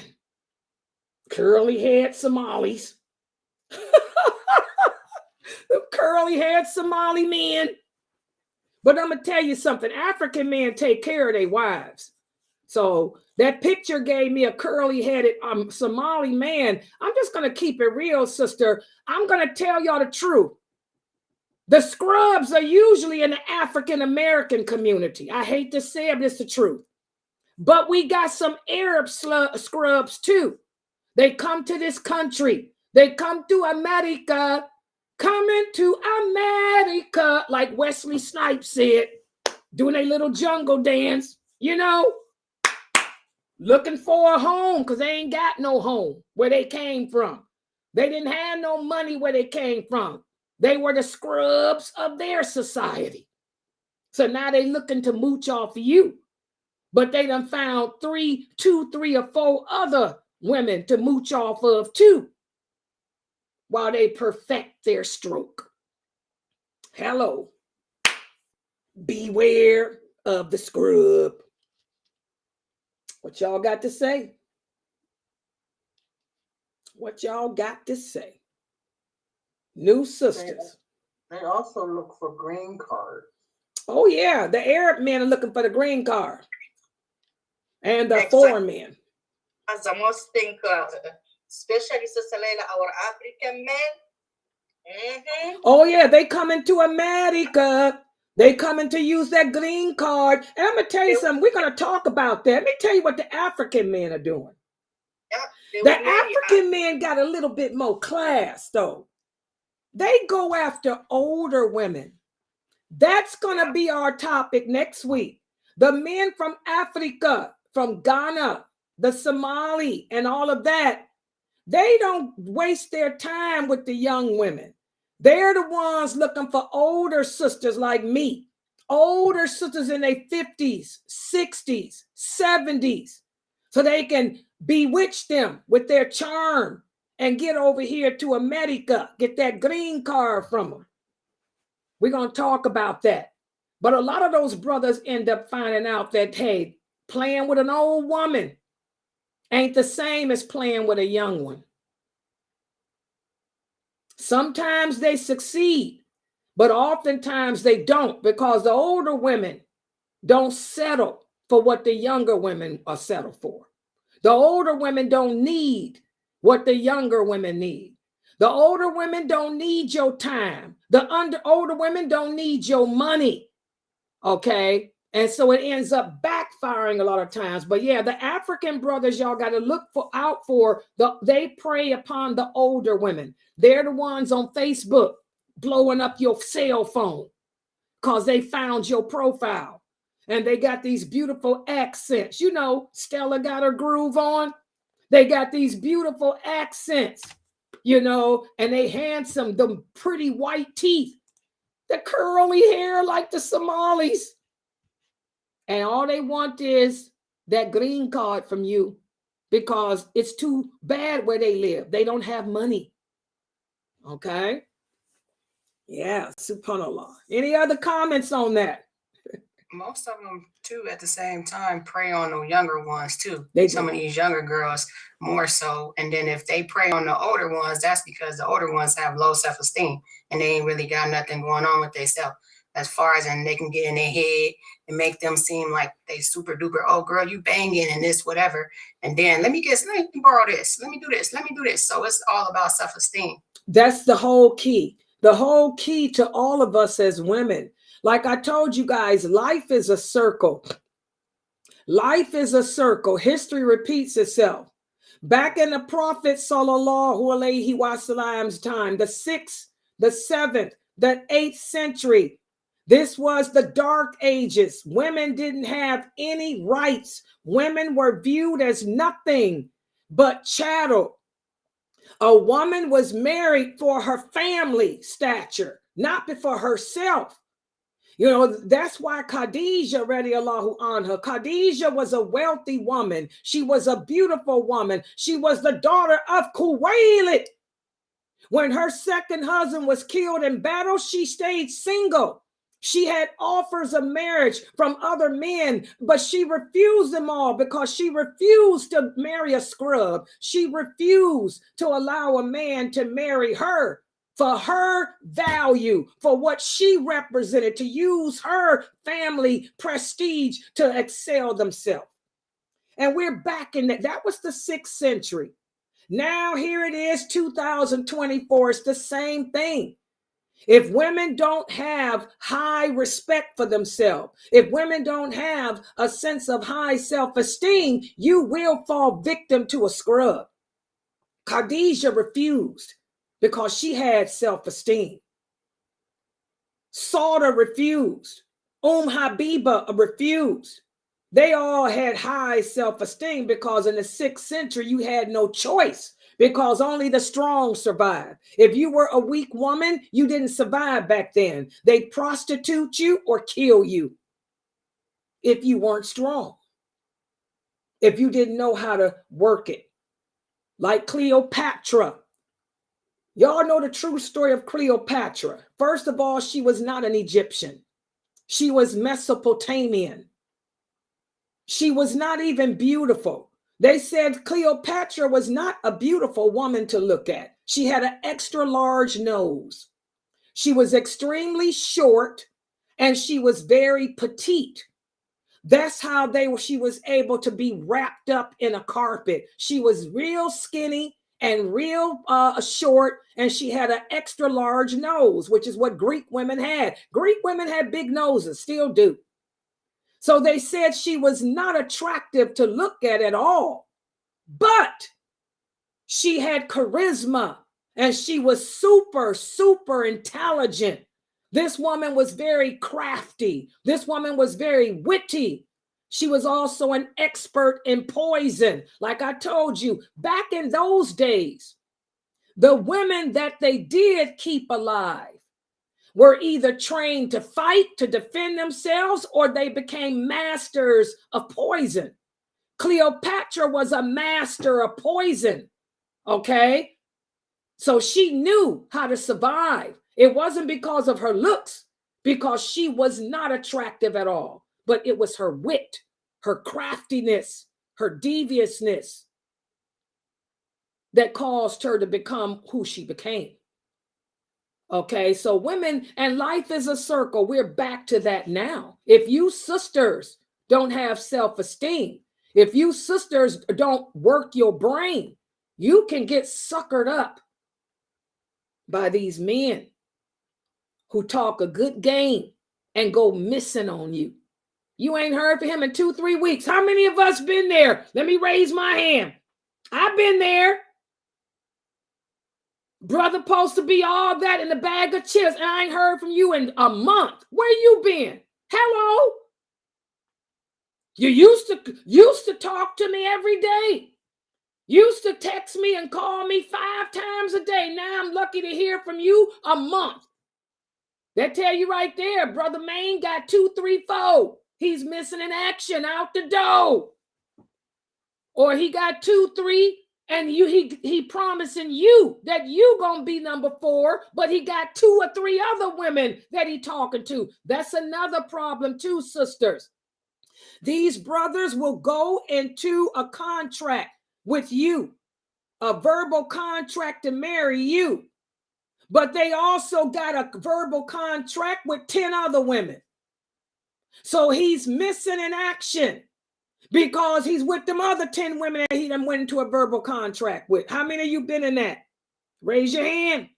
curly haired Somalis, the curly haired Somali men. But I'm going to tell you something. African men take care of their wives. So that picture gave me a curly-headed Somali man. I'm just going to keep it real, sister. I'm going to tell y'all the truth. The scrubs are usually in the African-American community. I hate to say it, but it's the truth. But we got some Arab scrubs too. They come to this country. They come to America. Coming to America, like Wesley Snipes said, doing a little jungle dance, you know, looking for a home because they ain't got no home where they came from. They didn't have no money where they came from. They were the scrubs of their society. So now they looking to mooch off of you. But they done found 2, 3, or 4 other women to mooch off of too, while they perfect their stroke. Hello. Beware of the scrub. What y'all got to say? What y'all got to say? New sisters. They also look for green cards. Oh, yeah. The Arab men are looking for the green card. And the foreign men. As I must think, especially Sister Laila, our African men. Oh, yeah. They coming to America. They coming to use that green card. And I'm going to tell you something. We're going to talk about that. Let me tell you what the African men are doing. The African men got a little bit more class, though. They go after older women. That's going to be our topic next week. The men from Africa, from Ghana, the Somali, and all of that, they don't waste their time with the young women. They're the ones looking for older sisters like me, older sisters in their 50s, 60s, 70s, so they can bewitch them with their charm and get over here to America, get that green card from them. We're going to talk about that. But a lot of those brothers end up finding out that, hey, playing with an old woman ain't the same as playing with a young one. Sometimes they succeed, but oftentimes they don't, because the older women don't settle for what the younger women are settled for. The older women don't need what the younger women need. The older women don't need your time. The older women don't need your money. Okay? And so it ends up backfiring a lot of times. But yeah, the African brothers, y'all got to look out for. They prey upon the older women. They're the ones on Facebook blowing up your cell phone because they found your profile. And they got these beautiful accents. You know, Stella got her groove on. They got these beautiful accents, you know, and they handsome, the pretty white teeth, the curly hair like the Somalis. And all they want is that green card from you because it's too bad where they live. They don't have money. Okay? Yeah, subhanAllah. Any other comments on that? Most of them, too, at the same time, prey on the younger ones, too. Some of these younger girls more so. And then if they prey on the older ones, that's because the older ones have low self-esteem and they ain't really got nothing going on with themselves. As far as, and they can get in their head and make them seem like they super duper, oh girl, you banging and this, whatever. And then let me borrow this. Let me do this. Let me do this. So it's all about self-esteem. That's the whole key. The whole key to all of us as women. Like I told you guys, life is a circle. Life is a circle. History repeats itself. Back in the Prophet sallallahu alaihi wasallam's time, the 6th, the 7th, the 8th century, this was the dark ages. Women didn't have any rights. Women were viewed as nothing but chattel. A woman was married for her family stature, not for herself. You know, that's why Khadija, radiallahu anha, Khadija was a wealthy woman. She was a beautiful woman. She was the daughter of Khuwaylid. When her second husband was killed in battle, she stayed single. She had offers of marriage from other men, but she refused them all because she refused to marry a scrub. She refused to allow a man to marry her for her value, for what she represented, to use her family prestige to excel themselves. And we're back in that. That was the 6th century. Now here it is, 2024. It's the same thing. If women don't have high respect for themselves, if women don't have a sense of high self-esteem, you will fall victim to a scrub. Khadija refused because she had self-esteem. Sauda refused. Habiba refused. They all had high self-esteem because in the 6th century, you had no choice because only the strong survived. If you were a weak woman, you didn't survive back then. They'd prostitute you or kill you if you weren't strong, if you didn't know how to work it. Like Cleopatra. Y'all know the true story of Cleopatra. First of all, she was not an Egyptian. She was Mesopotamian. She was not even beautiful. They said Cleopatra was not a beautiful woman to look at. She had an extra large nose. She was extremely short and she was very petite. That's how she was able to be wrapped up in a carpet. She was real skinny and real short, and she had an extra large nose, which is what Greek women had. Greek women had big noses, still do. So they said she was not attractive to look at all, but she had charisma and she was super, super intelligent. This woman was very crafty. This woman was very witty. She was also an expert in poison. Like I told you, back in those days, the women that they did keep alive were either trained to fight, to defend themselves, or they became masters of poison. Cleopatra was a master of poison, okay? So she knew how to survive. It wasn't because of her looks, because she was not attractive at all, but it was her wit, her craftiness, her deviousness that caused her to become who she became. Okay, so women and life is a circle. We're back to that now. If you sisters don't have self-esteem, if you sisters don't work your brain, you can get suckered up by these men who talk a good game and go missing on you. You ain't heard from him in 2-3 weeks. How many of us been there? Let me raise my hand. I've been there. Brother supposed to be all that in a bag of chips, and I ain't heard from you in a month. Where you been? Hello? You used to talk to me every day. Used to text me and call me 5 times a day. Now I'm lucky to hear from you a month. That tell you right there, Brother Maine got 2, 3, 4. He's missing in action out the door. Or he got 2, 3. And he promising you that you gonna be number 4, but he got 2 or 3 other women that he talking to. That's another problem too, sisters. These brothers will go into a contract with you, a verbal contract to marry you, but they also got a verbal contract with 10 other women. So he's missing in action, because he's with them other 10 women that he done went into a verbal contract with. How many of you been in that? Raise your hand.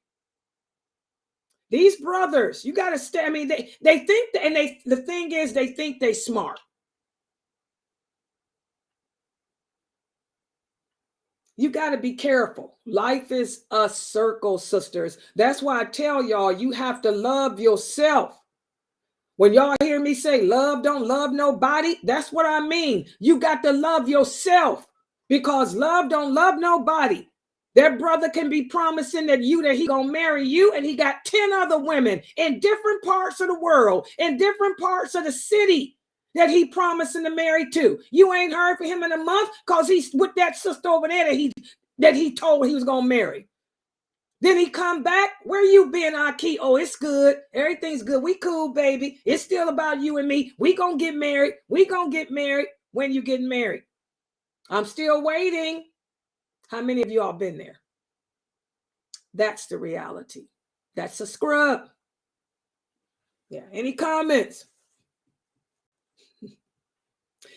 These brothers, you got to stay. I mean, they think that, and the thing is, they think they smart. You got to be careful. Life is a circle, sisters. That's why I tell y'all, you have to love yourself. When y'all hear me say love don't love nobody, that's what I mean. You got to love yourself, because love don't love nobody. That brother can be promising that he gonna marry you, and he got 10 other women in different parts of the world, in different parts of the city that he promising to marry to. You ain't heard from him in a month because he's with that sister over there that he told he was gonna marry. Then he come back. Where you been, Aki? Oh, it's good. Everything's good. We cool, baby. It's still about you and me. We gonna get married. We gonna get married. When you getting married? I'm still waiting. How many of y'all been there? That's the reality. That's a scrub. Yeah. Any comments?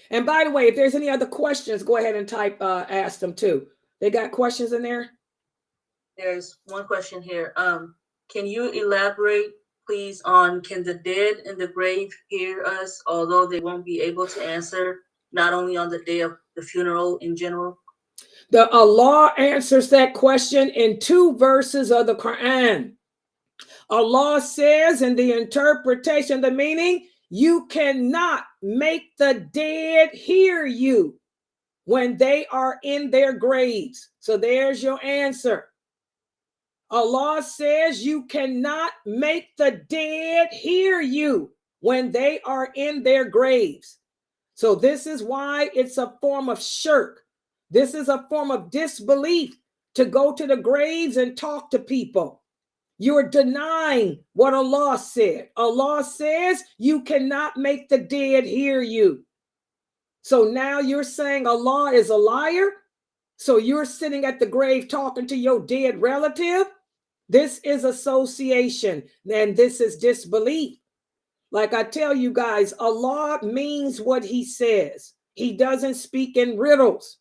And by the way, if there's any other questions, go ahead and ask them too. They got questions in there? There's one question here. Can you elaborate, please, on can the dead in the grave hear us, although they won't be able to answer, not only on the day of the funeral in general? The Allah answers that question in 2 verses of the Quran. Allah says in the interpretation, the meaning, you cannot make the dead hear you when they are in their graves. So there's your answer. Allah says you cannot make the dead hear you when they are in their graves. So this is why it's a form of shirk. This is a form of disbelief to go to the graves and talk to people. You're denying what Allah said. Allah says you cannot make the dead hear you. So now you're saying Allah is a liar? So you're sitting at the grave talking to your dead relative? This is association, and this is disbelief. Like I tell you guys, Allah means what he says. He doesn't speak in riddles.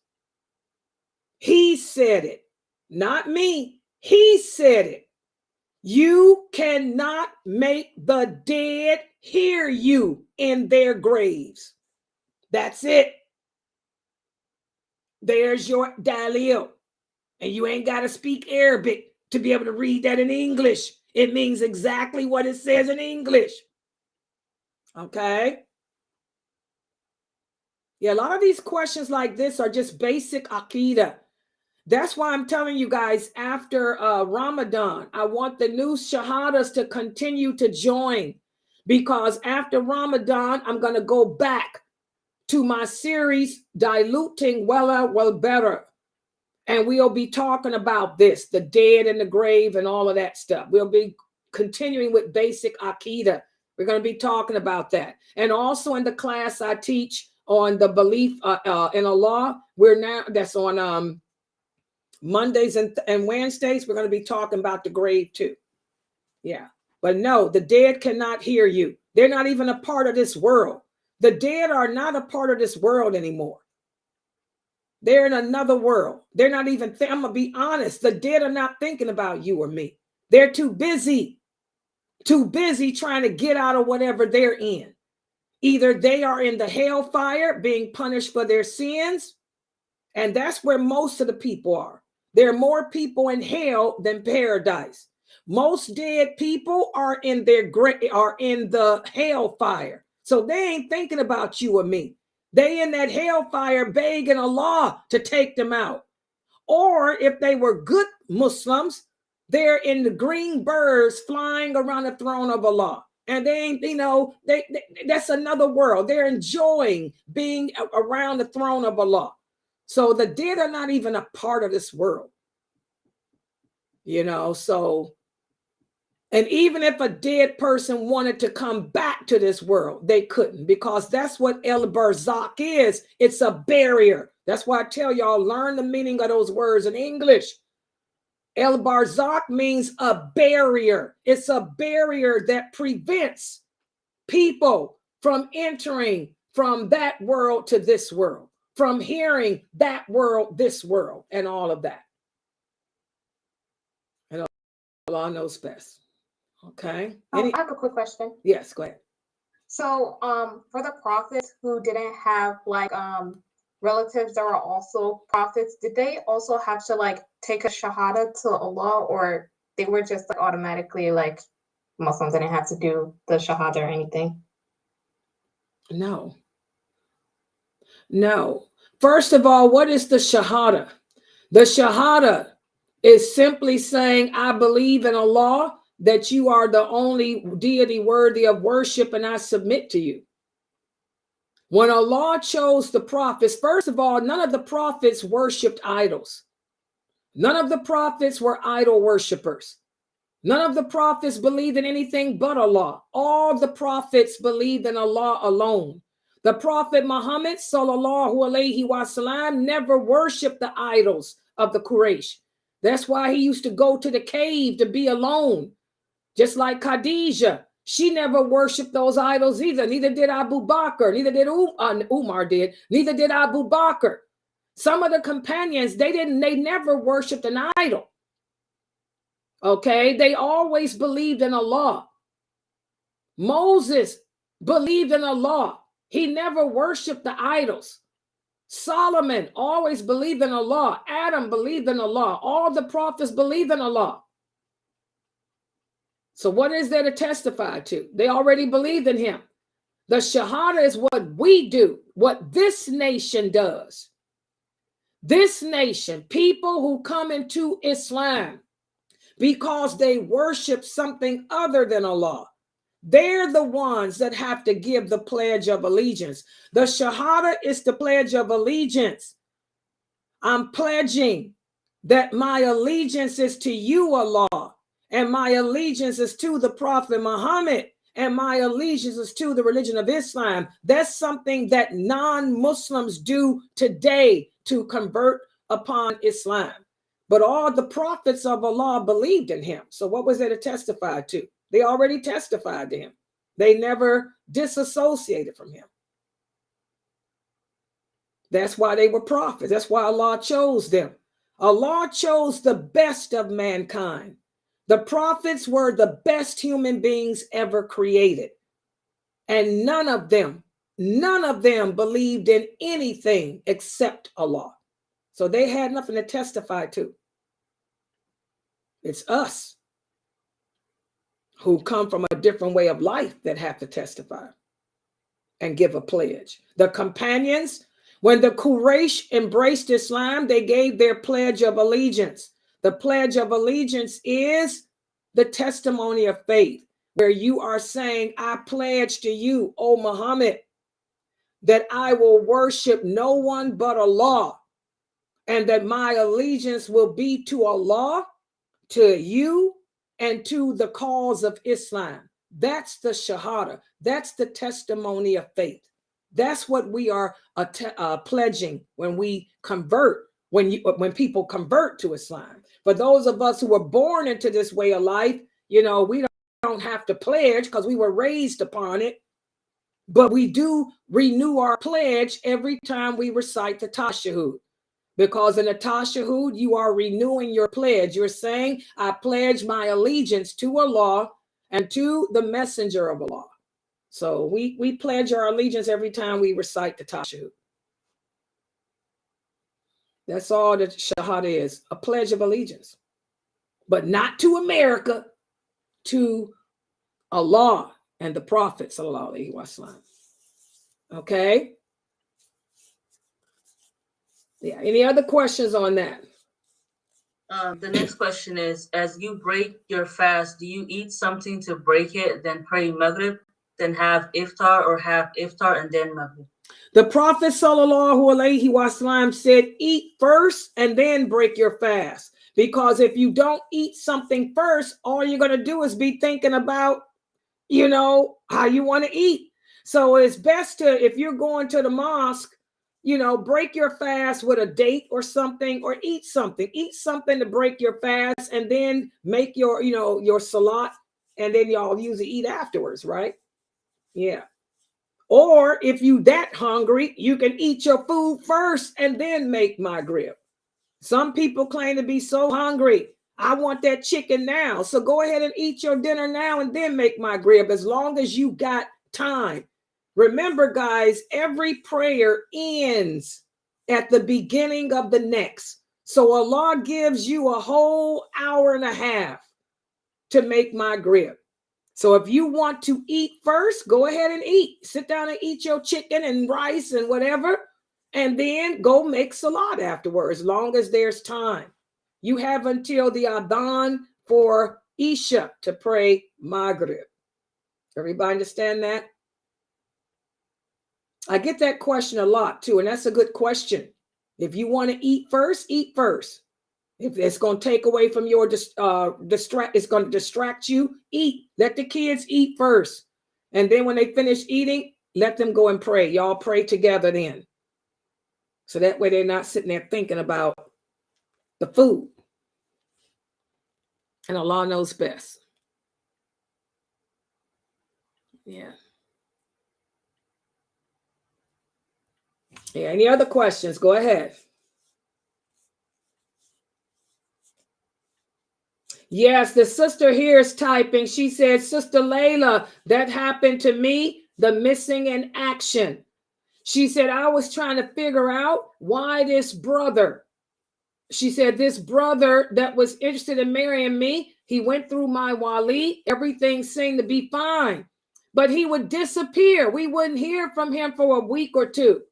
He said it, not me. He said it. You cannot make the dead hear you in their graves. That's it. There's your dalil. And you ain't got to speak Arabic to be able to read that in English. It means exactly what it says in English. Okay? Yeah, a lot of these questions like this are just basic aqidah. That's why I'm telling you guys, after Ramadan, I want the new shahadas to continue to join, because after Ramadan, I'm going to go back to my series, Diluting Well Better. And we'll be talking about this, the dead in the grave and all of that stuff. We'll be continuing with basic Aqidah. We're going to be talking about that. And also in the class I teach on the belief in Allah, that's on Mondays and Wednesdays. We're going to be talking about the grave too. Yeah. But no, the dead cannot hear you. They're not even a part of this world. The dead are not a part of this world anymore. They're in another world. They're not even, I'm going to be honest, the dead are not thinking about you or me. They're too busy trying to get out of whatever they're in. Either they are in the hellfire being punished for their sins, and that's where most of the people are. There are more people in hell than paradise. Most dead people are in the hellfire. So they ain't thinking about you or me. They in that hellfire begging Allah to take them out. Or if they were good Muslims, they're in the green birds flying around the throne of Allah. And they ain't, that's another world. They're enjoying being around the throne of Allah. So the dead are not even a part of this world. So, and even if a dead person wanted to come back to this world, they couldn't, because that's what El Barzakh is. It's a barrier. That's why I tell y'all, learn the meaning of those words in English. El Barzakh means a barrier. It's a barrier that prevents people from entering from that world to this world, from hearing that world, this world, and all of that. And Allah knows best. Okay. I have a quick question. Yes, go ahead. So, for the prophets who didn't have relatives that were also prophets, did they also have to take a shahada to Allah, or they were just automatically Muslims didn't have to do the shahada or anything? No. First of all, what is the shahada? The shahada is simply saying, I believe in Allah, that you are the only deity worthy of worship, and I submit to you. When Allah chose the prophets, first of all, none of the prophets worshipped idols. None of the prophets were idol worshipers. None of the prophets believed in anything but Allah. All the prophets believed in Allah alone. The Prophet Muhammad sallallahu alaihi wasallam never worshipped the idols of the Quraysh. That's why he used to go to the cave to be alone. Just like Khadijah, she never worshipped those idols either. Neither did Abu Bakr. Neither did Umar did. Neither did Abu Bakr. Some of the companions, they never worshipped an idol. Okay, they always believed in Allah. Moses believed in Allah. He never worshipped the idols. Solomon always believed in Allah. Adam believed in Allah. All the prophets believed in Allah. So what is there to testify to? They already believed in him. The shahada is what we do, what this nation does. This nation, people who come into Islam because they worship something other than Allah, they're the ones that have to give the Pledge of Allegiance. The shahada is the Pledge of Allegiance. I'm pledging that my allegiance is to you, Allah, and my allegiance is to the Prophet Muhammad, and my allegiance is to the religion of Islam. That's something that non-Muslims do today to convert upon Islam. But all the prophets of Allah believed in him. So what was there to testify to? They already testified to him. They never disassociated from him. That's why they were prophets. That's why Allah chose them. Allah chose the best of mankind. The prophets were the best human beings ever created. And none of them believed in anything except Allah. So they had nothing to testify to. It's us who come from a different way of life that have to testify and give a pledge. The companions, when the Quraysh embraced Islam, they gave their pledge of allegiance. The pledge of allegiance is the testimony of faith, where you are saying, I pledge to you, O Muhammad, that I will worship no one but Allah, and that my allegiance will be to Allah, to you, and to the cause of Islam. That's the Shahada. That's the testimony of faith. That's what we are pledging when we convert, when people convert to Islam. For those of us who were born into this way of life, we don't have to pledge because we were raised upon it. But we do renew our pledge every time we recite the Tashahhud. Because in the Tashahhud, you are renewing your pledge. You're saying, I pledge my allegiance to Allah and to the messenger of Allah. So we pledge our allegiance every time we recite the Tashahhud. That's all that Shahada is, a pledge of allegiance. But not to America, to Allah and the Prophet, sallallahu alaihi wasallam. Okay? Yeah, any other questions on that? The next question is, as you break your fast, do you eat something to break it, then pray Maghrib, then have iftar, or have iftar and then Maghrib? The Prophet sallallahu alaihi wasallam said, eat first and then break your fast. Because if you don't eat something first, all you're going to do is be thinking about, how you want to eat. So it's best to, if you're going to the mosque, break your fast with a date or something, or eat something to break your fast, and then make your, your salat, and then y'all usually eat afterwards, right? Yeah. Or if you that hungry, you can eat your food first and then make Maghrib. Some people claim to be so hungry. I want that chicken now. So go ahead and eat your dinner now and then make Maghrib, as long as you got time. Remember, guys, every prayer ends at the beginning of the next. So Allah gives you a whole hour and a half to make Maghrib. So if you want to eat first, go ahead and eat. Sit down and eat your chicken and rice and whatever, and then go make salat afterwards, as long as there's time. You have until the adhan for Isha to pray Maghrib. Everybody understand that? I get that question a lot too, and that's a good question. If you want to eat first, eat first. If it's going to take away from your it's going to distract you, eat. Let the kids eat first. And then when they finish eating, let them go and pray. Y'all pray together then. So that way they're not sitting there thinking about the food. And Allah knows best. Yeah. Yeah. Any other questions? Go ahead. Yes, the sister here is typing. She said, Sister Layla, that happened to me, the missing in action. She said, I was trying to figure out why this brother. She said, this brother that was interested in marrying me, he went through my wali. Everything seemed to be fine, but he would disappear. We wouldn't hear from him for a week or two.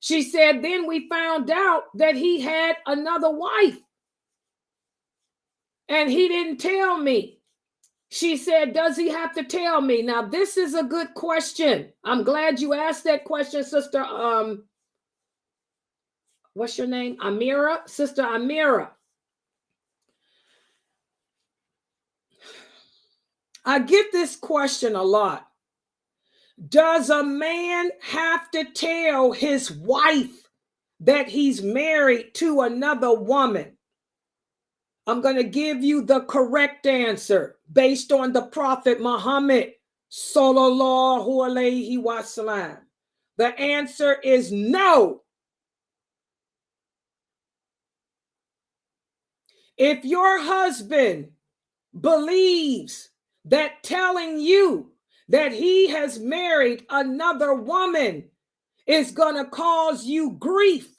She said, then we found out that he had another wife. And he didn't tell me. She said, does he have to tell me? Now, this is a good question. I'm glad you asked that question, Sister. What's your name? Amira? Sister Amira. I get this question a lot. Does a man have to tell his wife that he's married to another woman? I'm going to give you the correct answer based on the Prophet Muhammad sallallahu alaihi wasallam. The answer is no. If your husband believes that telling you that he has married another woman is going to cause you grief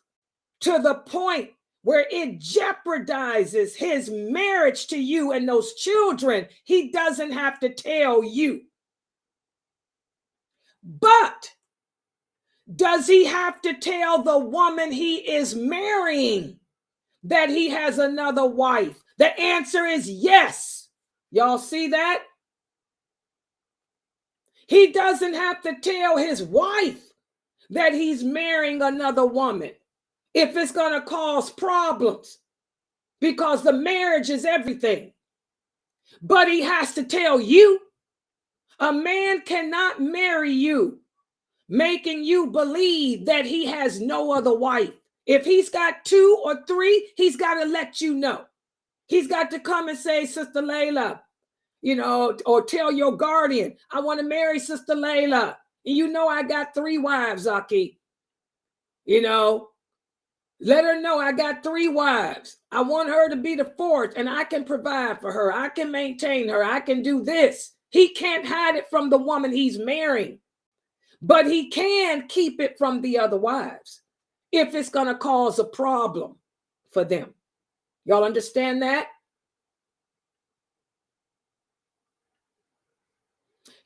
to the point where it jeopardizes his marriage to you and those children, he doesn't have to tell you. But does he have to tell the woman he is marrying that he has another wife? The answer is yes. Y'all see that? He doesn't have to tell his wife that he's marrying another woman if it's going to cause problems, because the marriage is everything. But he has to tell you. A man cannot marry you making you believe that he has no other wife. If he's got 2 or 3, he's got to let you know. He's got to come and say, Sister Laila, or tell your guardian, I want to marry Sister Laila. And I got 3 wives, Aki. Let her know I got 3 wives. I want her to be the 4th, and I can provide for her. I can maintain her. I can do this. He can't hide it from the woman he's marrying, but he can keep it from the other wives if it's going to cause a problem for them. Y'all understand that?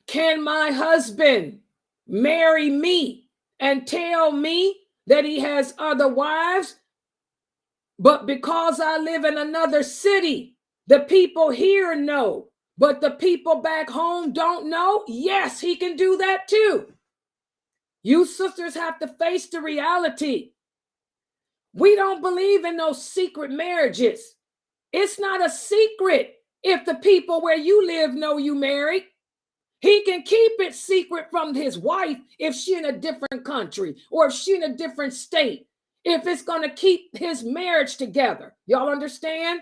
Can my husband marry me and tell me that he has other wives, but because I live in another city, the people here know, but the people back home don't know? Yes, he can do that too. You sisters have to face the reality. We don't believe in those secret marriages. It's not a secret if the people where you live know you married. He can keep it secret from his wife if she's in a different country or if she's in a different state, if it's going to keep his marriage together. Y'all understand?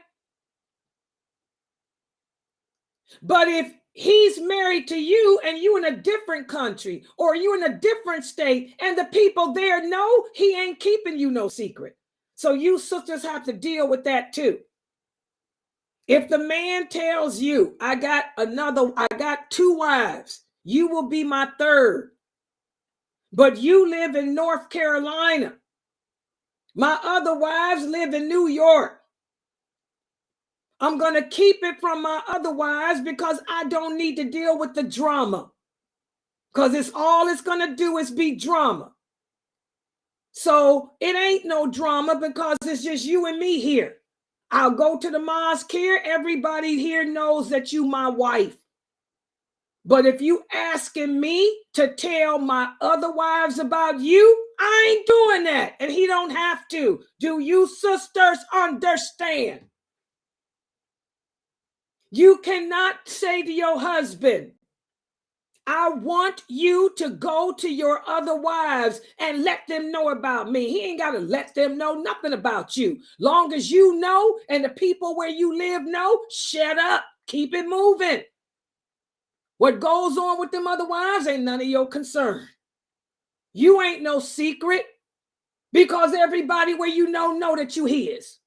But if he's married to you and you in a different country or you in a different state and the people there know, he ain't keeping you no secret. So you sisters have to deal with that too. If the man tells you, I got 2 wives, you will be my 3rd, but you live in North Carolina. My other wives live in New York. I'm going to keep it from my other wives because I don't need to deal with the drama, because it's going to do is be drama. So it ain't no drama because it's just you and me here. I'll go to the mosque here. Everybody here knows that you my wife. But if you asking me to tell my other wives about you, I ain't doing that. And he don't have to. Do you sisters understand? You cannot say to your husband, I want you to go to your other wives and let them know about me. He ain't got to let them know nothing about you. Long as you know and the people where you live know, shut up. Keep it moving. What goes on with them other wives ain't none of your concern. You ain't no secret because everybody where you know that you his.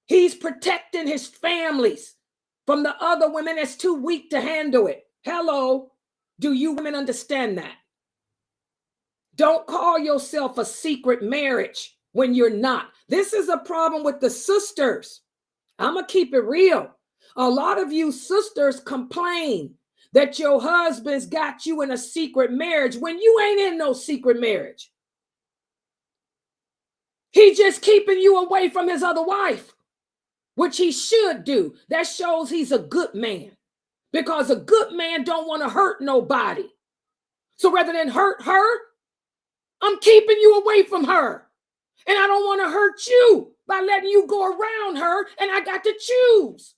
He's protecting his families from the other women that's too weak to handle it. Hello. Do you women understand that? Don't call yourself a secret marriage when you're not. This is a problem with the sisters. I'm going to keep it real. A lot of you sisters complain that your husband's got you in a secret marriage when you ain't in no secret marriage. He just keeping you away from his other wife, which he should do. That shows he's a good man, because a good man don't want to hurt nobody. So rather than hurt her, I'm keeping you away from her. And I don't want to hurt you by letting you go around her, and I got to choose.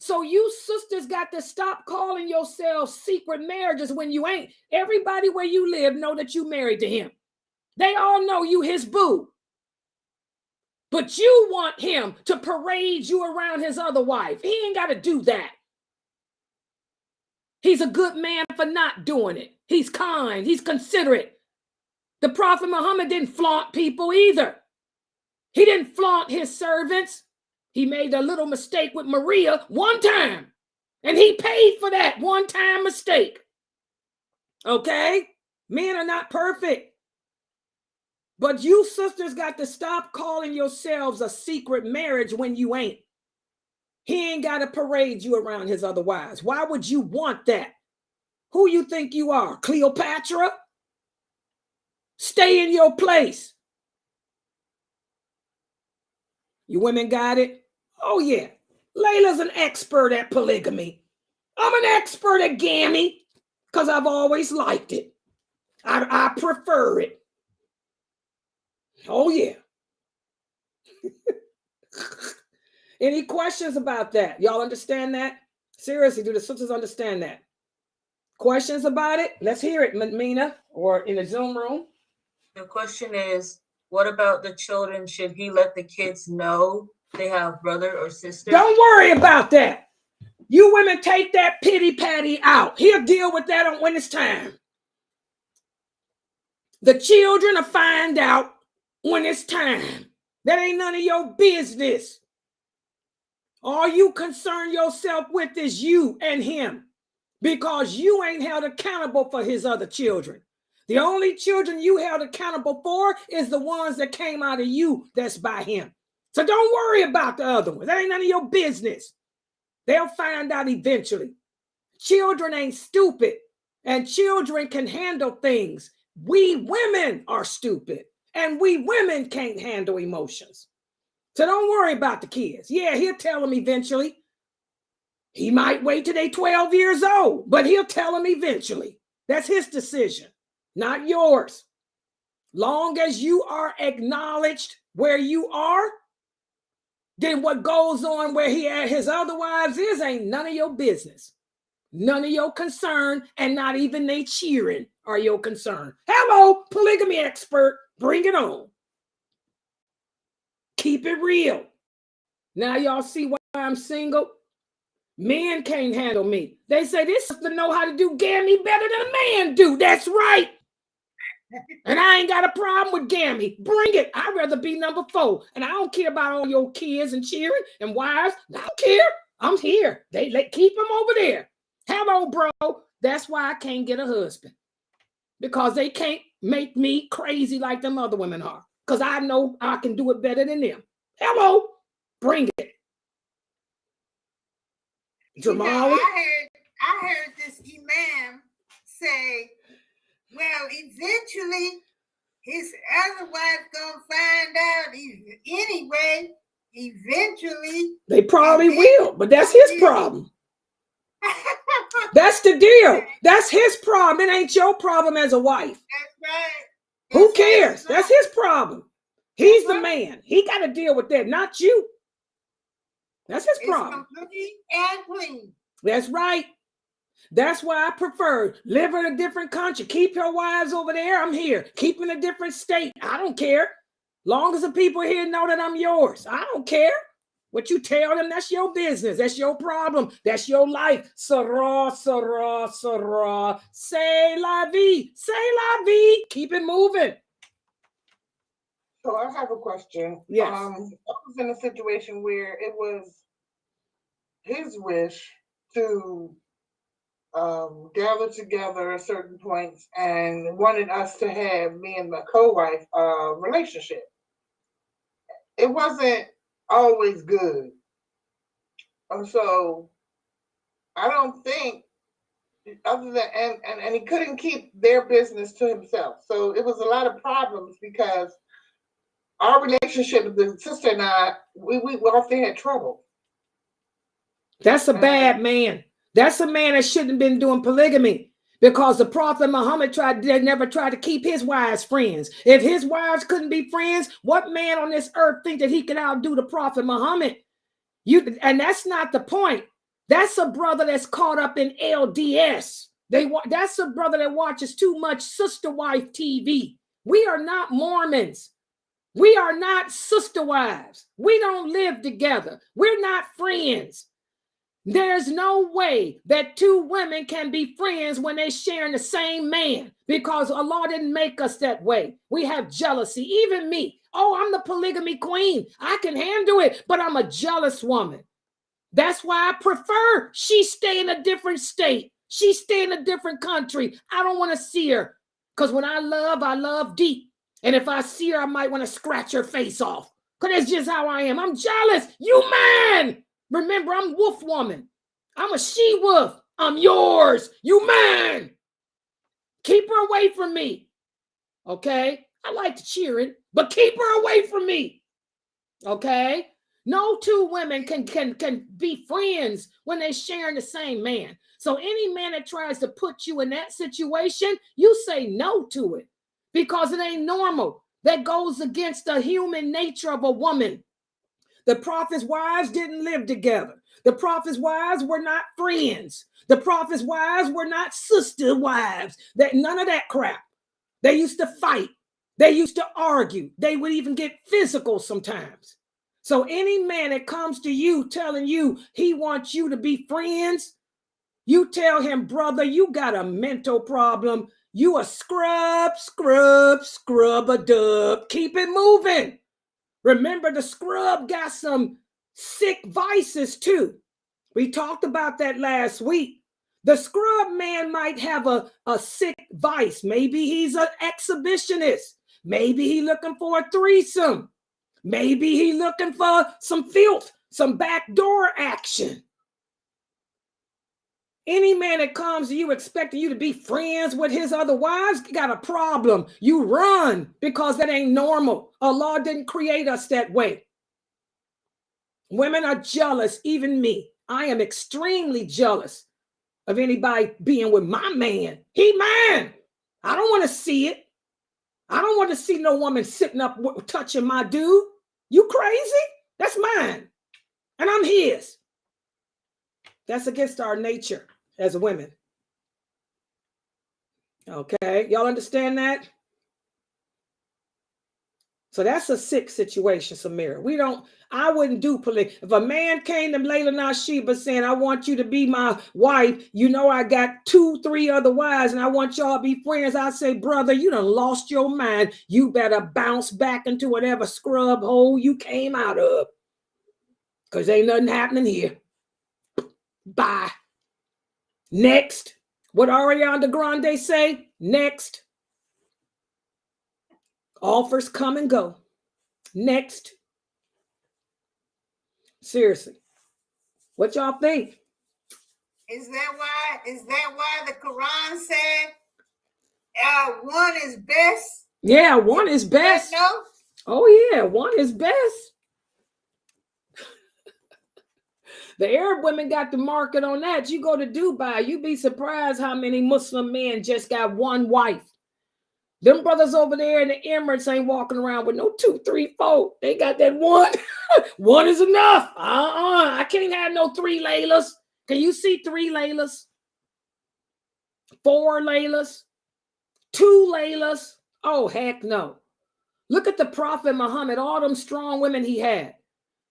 So you sisters got to stop calling yourselves secret marriages when you ain't. Everybody where you live know that you married to him. They all know you his boo. But you want him to parade you around his other wife. He ain't got to do that. He's a good man for not doing it. He's kind. He's considerate. The Prophet Muhammad didn't flaunt people either. He didn't flaunt his servants. He made a little mistake with Maria one time, and he paid for that one-time mistake. Okay? Men are not perfect. But you sisters got to stop calling yourselves a secret marriage when you ain't. He ain't got to parade you around his other wives. Why would you want that? Who you think you are, Cleopatra? Stay in your place. You women got it? Oh, yeah. Layla's an expert at polygamy. I'm an expert at gammy because I've always liked it. I prefer it. Oh, yeah. Any questions about that? Y'all understand that? Seriously, do the sisters understand that? Questions about it? Let's hear it, Mina, or in the Zoom room. The question is, what about the children? Should he let the kids know they have brother or sister? Don't worry about that. You women take that pity patty out. He'll deal with that when it's time. The children will find out when it's time. That ain't none of your business. All you concern yourself with is you and him, because you ain't held accountable for his other children. The only children you held accountable for is the ones that came out of you that's by him. So don't worry about the other ones. That ain't none of your business. They'll find out eventually. Children ain't stupid, and children can handle things. We women are stupid, and we women can't handle emotions. So don't worry about the kids. Yeah, he'll tell them eventually. He might wait till they're 12 years old, but he'll tell them eventually. That's his decision, not yours. Long as you are acknowledged where you are, then what goes on where he and his other wives is ain't none of your business. None of your concern, and not even they cheering are your concern. Hello, polygamy expert, bring it on. Keep it real. Now y'all see why I'm single? Men can't handle me. They say this sister know how to do gammy better than a man do. That's right. And I ain't got a problem with gammy. Bring it. I'd rather be number 4. And I don't care about all your kids and cheering and wives. I don't care. I'm here. They keep them over there. Hello, bro. That's why I can't get a husband. Because they can't make me crazy like them other women are. Because I know I can do it better than them. Hello. Bring it. Jamal. I heard this imam say, well, eventually his other wife gonna find out anyway. Eventually. They probably will, but that's his problem. That's the deal. That's his problem. It ain't your problem as a wife. That's right. Who cares? That's his problem. He's the man. He got to deal with that, not you. That's his problem. Complete and clean. That's right. That's why I prefer live in a different country. Keep your wives over there. I'm here. Keep in a different state. I don't care. Long as the people here know that I'm yours. I don't care. What you tell them, that's your business. That's your problem. That's your life. Sarah, Sarah, Sarah. C'est la vie. C'est la vie. Keep it moving. So I have a question. Yes. I was in a situation where it was his wish to gather together at certain points and wanted us to have, me and my co-wife, relationship. It wasn't always good. And so I don't think, other than, and he couldn't keep their business to himself. So it was a lot of problems because our relationship, the sister and I, we often had trouble. That's a bad man. That's a man that shouldn't have been doing polygamy, because the Prophet Muhammad never tried to keep his wives friends. If his wives couldn't be friends, what man on this earth think that he could outdo the Prophet Muhammad? And that's not the point. That's a brother that's caught up in LDS. That's a brother that watches too much sister wife TV. We are not Mormons. We are not sister wives. We don't live together. We're not friends. There's no way that two women can be friends when they're sharing the same man, because Allah didn't make us that way. We have jealousy. Even me. Oh, I'm the polygamy queen. I can handle it, but I'm a jealous woman. That's why I prefer she stay in a different state. She stay in a different country. I don't want to see her, because when I love deep. And if I see her, I might want to scratch her face off, because that's just how I am. I'm jealous. You man. Remember, I'm wolf woman. I'm a she-wolf. I'm yours. You man. Keep her away from me. Okay? I like to cheer it, but keep her away from me. Okay? No two women can be friends when they're sharing the same man. So any man that tries to put you in that situation, you say no to it, because it ain't normal. That goes against the human nature of a woman. The prophet's wives didn't live together. The prophet's wives were not friends. The prophet's wives were not sister wives. None of that crap. They used to fight. They used to argue. They would even get physical sometimes. So any man that comes to you telling you he wants you to be friends, you tell him, brother, you got a mental problem. You a scrub a dub. Keep it moving. Remember, the scrub got some sick vices too. We talked about that last week. The scrub man might have a sick vice. Maybe he's an exhibitionist. Maybe he's looking for a threesome. Maybe he's looking for some filth, some backdoor action. Any man that comes to you expecting you to be friends with his other wives got a problem. You run, because that ain't normal. Allah didn't create us that way. Women are jealous, even me. I am extremely jealous of anybody being with my man. He mine. I don't want to see it. I don't want to see no woman sitting up touching my dude. You crazy? That's mine. And I'm his. That's against our nature as women. Okay, y'all understand that? So that's a sick situation, Samira. I wouldn't do polygamy. If a man came to Laila Nasheeba saying, I want you to be my wife, you know I got 2-3 other wives and I want y'all to be friends, I'd say, brother, you done lost your mind. You better bounce back into whatever scrub hole you came out of, because ain't nothing happening here. Bye. Next. What Ariana Grande say? Next. Offers come and go. Next. Seriously. What y'all think? Is that why the Quran said one is best? Yeah, one is best. No? Oh yeah, one is best. The Arab women got the market on that. You go to Dubai, you'd be surprised how many Muslim men just got one wife. Them brothers over there in the Emirates ain't walking around with no 2, 3, 4. They got that one. One is enough. I can't have no 3 Laylas. Can you see 3 Laylas? 4 Laylas? 2 Laylas? Oh, heck no. Look at the Prophet Muhammad, all them strong women he had.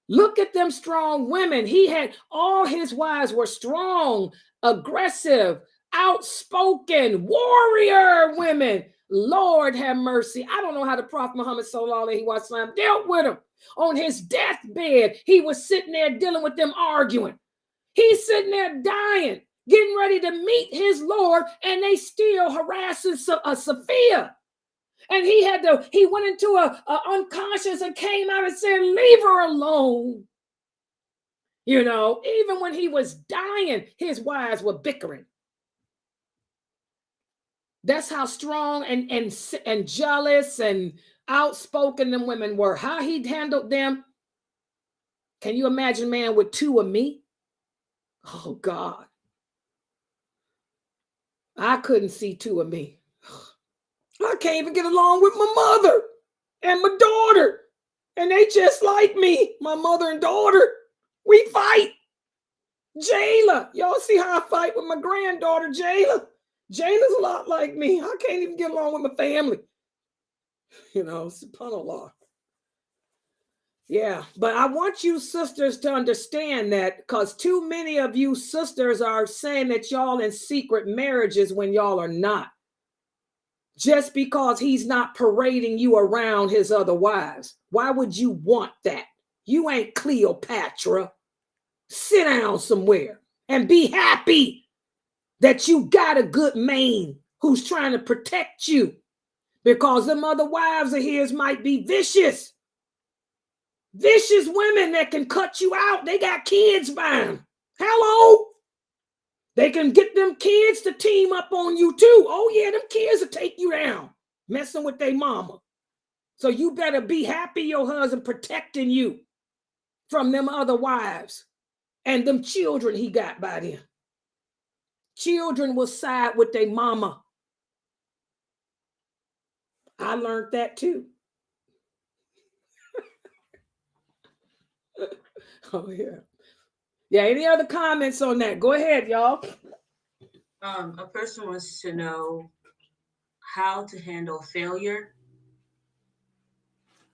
Look at them strong women. He had, all his wives were strong, aggressive, outspoken, warrior women. Lord have mercy. I don't know how the Prophet Muhammad sallallahu alaihi wasallam dealt with him. On his deathbed, he was sitting there dealing with them, arguing. He's sitting there dying, getting ready to meet his Lord, and they still harassing Sophia. And he went into a unconscious and came out and said, leave her alone. You know, even when he was dying, his wives were bickering. That's how strong and jealous and outspoken them women were. How he handled them. Can you imagine, man, with 2 of me? Oh, God. I couldn't see 2 of me. I can't even get along with my mother and my daughter. And they just like me, my mother and daughter. We fight. Jayla, y'all see how I fight with my granddaughter, Jayla? Jayla's a lot like me. I can't even get along with my family. You know, subhanAllah. Yeah, but I want you sisters to understand that, because too many of you sisters are saying that y'all in secret marriages when y'all are not. Just because he's not parading you around his other wives. Why would you want that? You ain't Cleopatra. Sit down somewhere and be happy that you got a good man who's trying to protect you, because them other wives of his might be vicious. Vicious women that can cut you out. They got kids by them. Hello. They can get them kids to team up on you too. Oh yeah, them kids will take you down, messing with their mama. So you better be happy your husband protecting you from them other wives and them children he got by them. Children will side with their mama. I learned that too. Oh yeah. Yeah, any other comments on that? Go ahead, y'all. A person wants to know how to handle failure.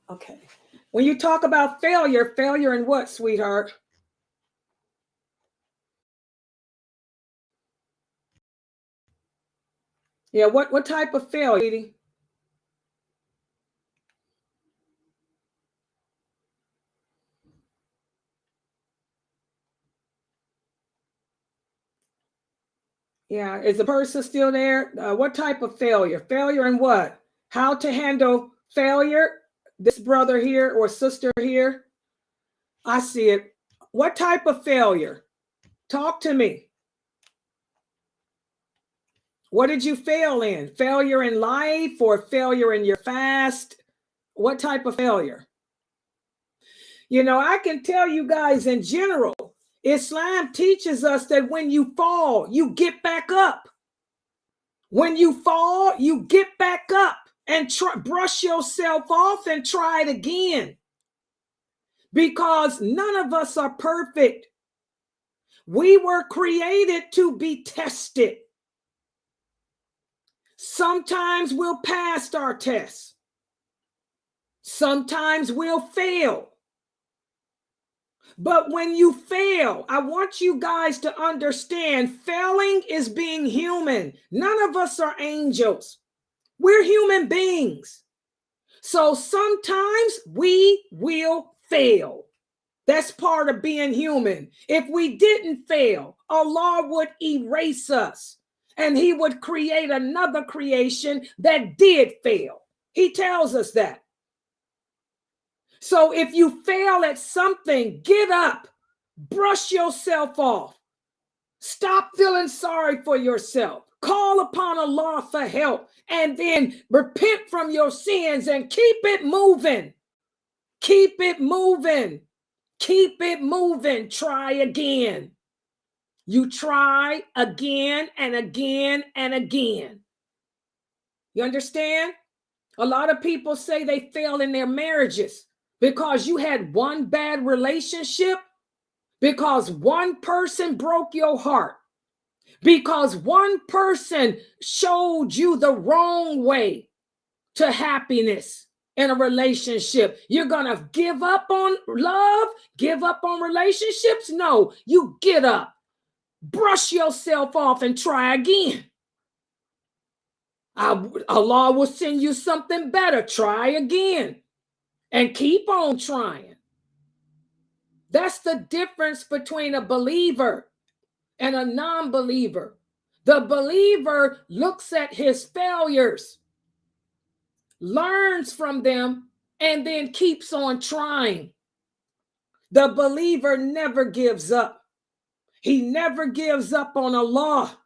Okay. When you talk about failure, failure in what, sweetheart? Yeah, what type of failure, Edie? Yeah, is the person still there? What type of failure? Failure in what? How to handle failure? This brother here or sister here? I see it. What type of failure? Talk to me. What did you fail in? Failure in life or failure in your fast? What type of failure? You know, I can tell you guys in general, Islam teaches us that when you fall, you get back up. When you fall, you get back up and brush yourself off and try it again. Because none of us are perfect. We were created to be tested. Sometimes we'll pass our tests. Sometimes we'll fail. But when you fail, I want you guys to understand failing is being human. None of us are angels. We're human beings. So sometimes we will fail. That's part of being human. If we didn't fail, Allah would erase us and he would create another creation that did fail. He tells us that. So if you fail at something, get up, brush yourself off. Stop feeling sorry for yourself. Call upon Allah for help and then repent from your sins and keep it moving. Keep it moving. Keep it moving. Try again. You try again and again and again. You understand? A lot of people say they fail in their marriages because you had one bad relationship, because one person broke your heart, because one person showed you the wrong way to happiness in a relationship. You're going to give up on love, give up on relationships? No, you get up, brush yourself off and try again. Allah will send you something better. Try again and keep on trying. That's the difference between a believer and a non-believer. The believer looks at his failures, learns from them, and then keeps on trying. The believer never gives up. He never gives up on Allah.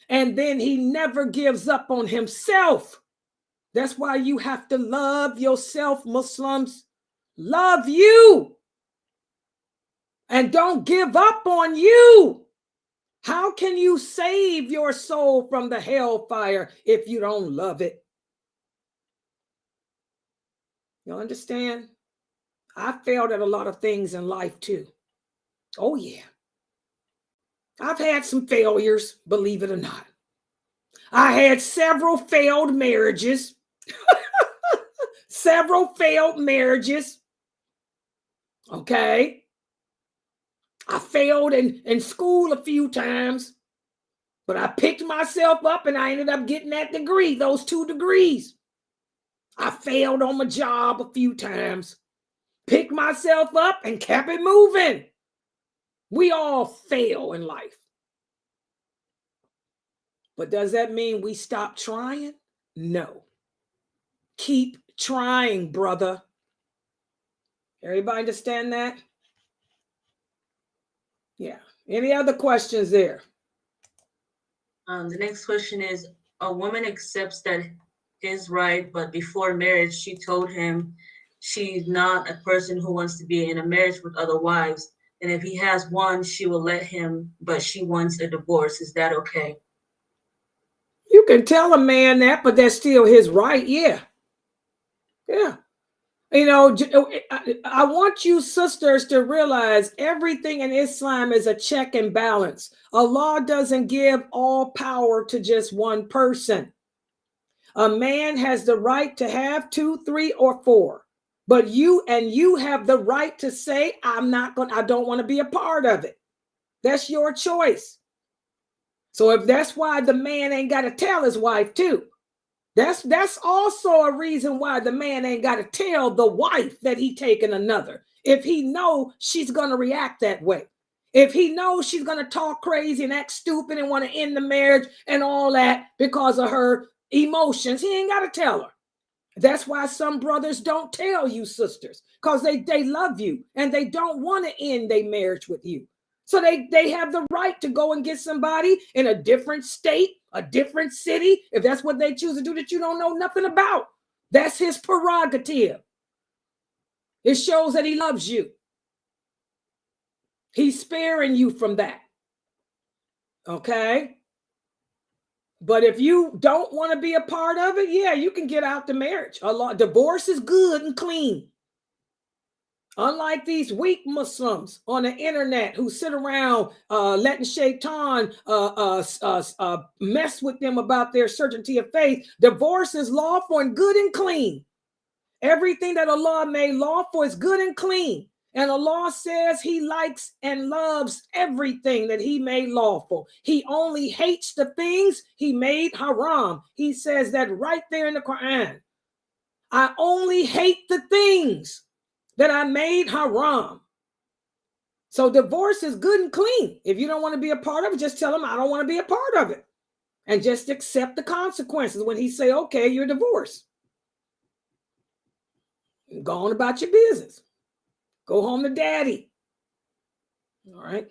And then he never gives up on himself. That's why you have to love yourself, Muslims. Love you. And don't give up on you. How can you save your soul from the hellfire if you don't love it? You understand? I failed at a lot of things in life too. Oh yeah. I've had some failures, believe it or not. I had several failed marriages. Several failed marriages. Okay. I failed in school a few times, but I picked myself up and I ended up getting that degree, those 2 degrees. I failed on my job a few times, picked myself up and kept it moving. We all fail in life. But does that mean we stop trying? No. Keep trying, brother. Everybody understand that? Yeah. Any other questions there? The next question is, a woman accepts that his right, but before marriage, she told him she's not a person who wants to be in a marriage with other wives. And if he has one, she will let him, but she wants a divorce. Is that okay? You can tell a man that, but that's still his right. Yeah. Yeah. You know, I want you sisters to realize everything in Islam is a check and balance. Allah doesn't give all power to just one person. A man has the right to have 2, 3, or 4. But you have the right to say, I don't want to be a part of it. That's your choice. So if that's why the man ain't got to tell his wife too. That's also a reason why the man ain't got to tell the wife that he taking another. If he know she's going to react that way. If he knows she's going to talk crazy and act stupid and want to end the marriage and all that because of her emotions, he ain't got to tell her. That's why some brothers don't tell you, sisters, because they love you and they don't want to end their marriage with you. So they have the right to go and get somebody in a different state, a different city, if that's what they choose to do that you don't know nothing about. That's his prerogative. It shows that he loves you. He's sparing you from that. Okay? But if you don't want to be a part of it, yeah, you can get out the marriage. Divorce is good and clean. Unlike these weak Muslims on the internet who sit around letting Shaitan mess with them about their certainty of faith, divorce is lawful and good and clean. Everything that Allah made lawful is good and clean. And Allah says he likes and loves everything that he made lawful. He only hates the things he made haram. He says that right there in the Quran. I only hate the things that I made haram. So divorce is good and clean. If you don't want to be a part of it, just tell him I don't want to be a part of it. And just accept the consequences when he say, okay, you're divorced. Go on about your business. Go home to daddy. All right.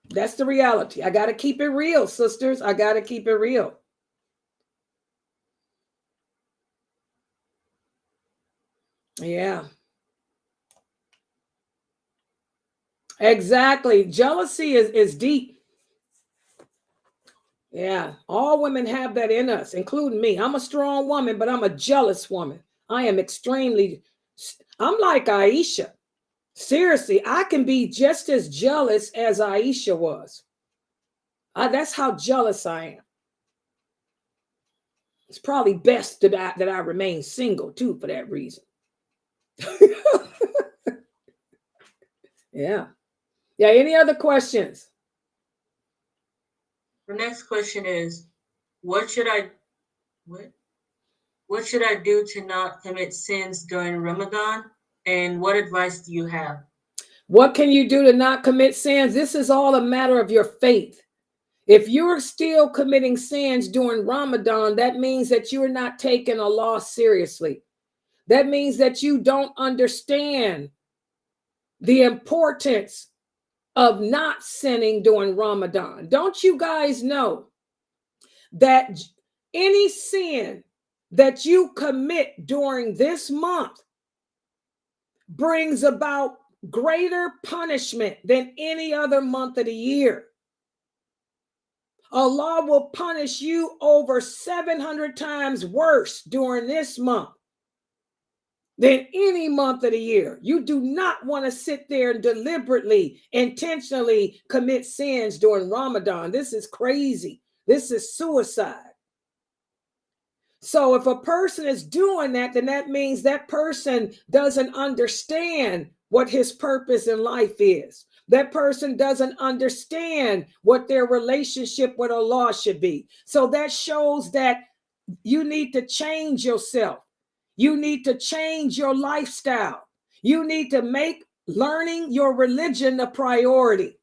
That's the reality. I got to keep it real, sisters. I got to keep it real. Yeah. Exactly. Jealousy is deep. Yeah. All women have that in us, including me. I'm a strong woman, but I'm a jealous woman. I am I'm like Aisha. Seriously, I can be just as jealous as Aisha was. That's how jealous I am. It's probably best that I remain single too for that reason. Yeah. Yeah. Any other questions? The next question is, what should I do to not commit sins during Ramadan? And what advice do you have? What can you do to not commit sins? This is all a matter of your faith. If you're still committing sins during Ramadan, that means that you're not taking Allah seriously. That means that you don't understand the importance of not sinning during Ramadan. Don't you guys know that any sin that you commit during this month brings about greater punishment than any other month of the year? Allah will punish you over 700 times worse during this month than any month of the year. You do not want to sit there and deliberately, intentionally commit sins during Ramadan. This is crazy. This is suicide. So if a person is doing that, then that means that person doesn't understand what his purpose in life is. That person doesn't understand what their relationship with Allah should be. So that shows that you need to change yourself. You need to change your lifestyle. You need to make learning your religion a priority.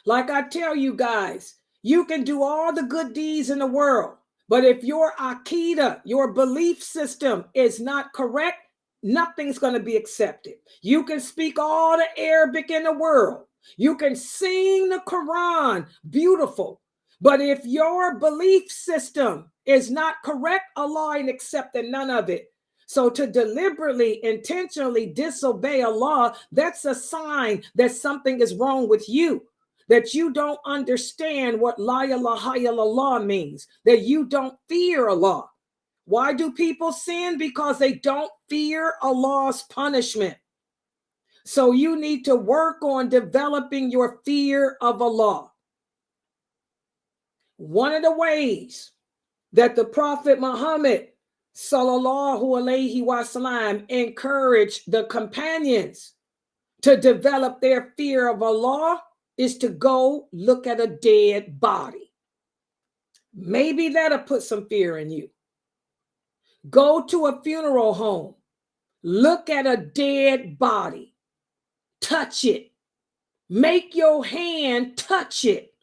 Like I tell you guys, you can do all the good deeds in the world, but if your aqidah, your belief system is not correct, nothing's going to be accepted. You can speak all the Arabic in the world. You can sing the Quran, beautiful. But if your belief system is not correct, Allah ain't accepting none of it. So to deliberately, intentionally disobey Allah, that's a sign that something is wrong with you. That you don't understand what la ilaha illallah means, that you don't fear Allah. Why do people sin? Because they don't fear Allah's punishment. So you need to work on developing your fear of Allah. One of the ways that the Prophet Muhammad sallallahu alaihi wasallam encouraged the companions to develop their fear of Allah is to go look at a dead body. Maybe that'll put some fear in you. Go to a funeral home. Look at a dead body. Touch it. Make your hand touch it.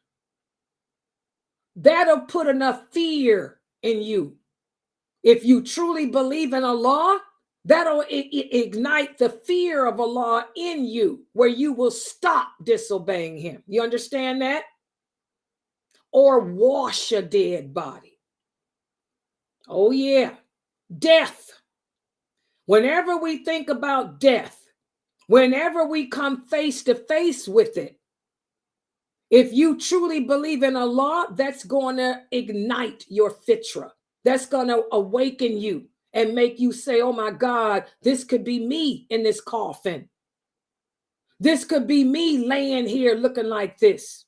That'll put enough fear in you. If you truly believe in Allah, that'll ignite the fear of Allah in you, where you will stop disobeying him. You understand that? Or wash a dead body. Oh yeah, death. Whenever we think about death, whenever we come face to face with it, if you truly believe in Allah, that's going to ignite your fitra. That's going to awaken you and make you say, oh my God, this could be me in this coffin. This could be me laying here looking like this.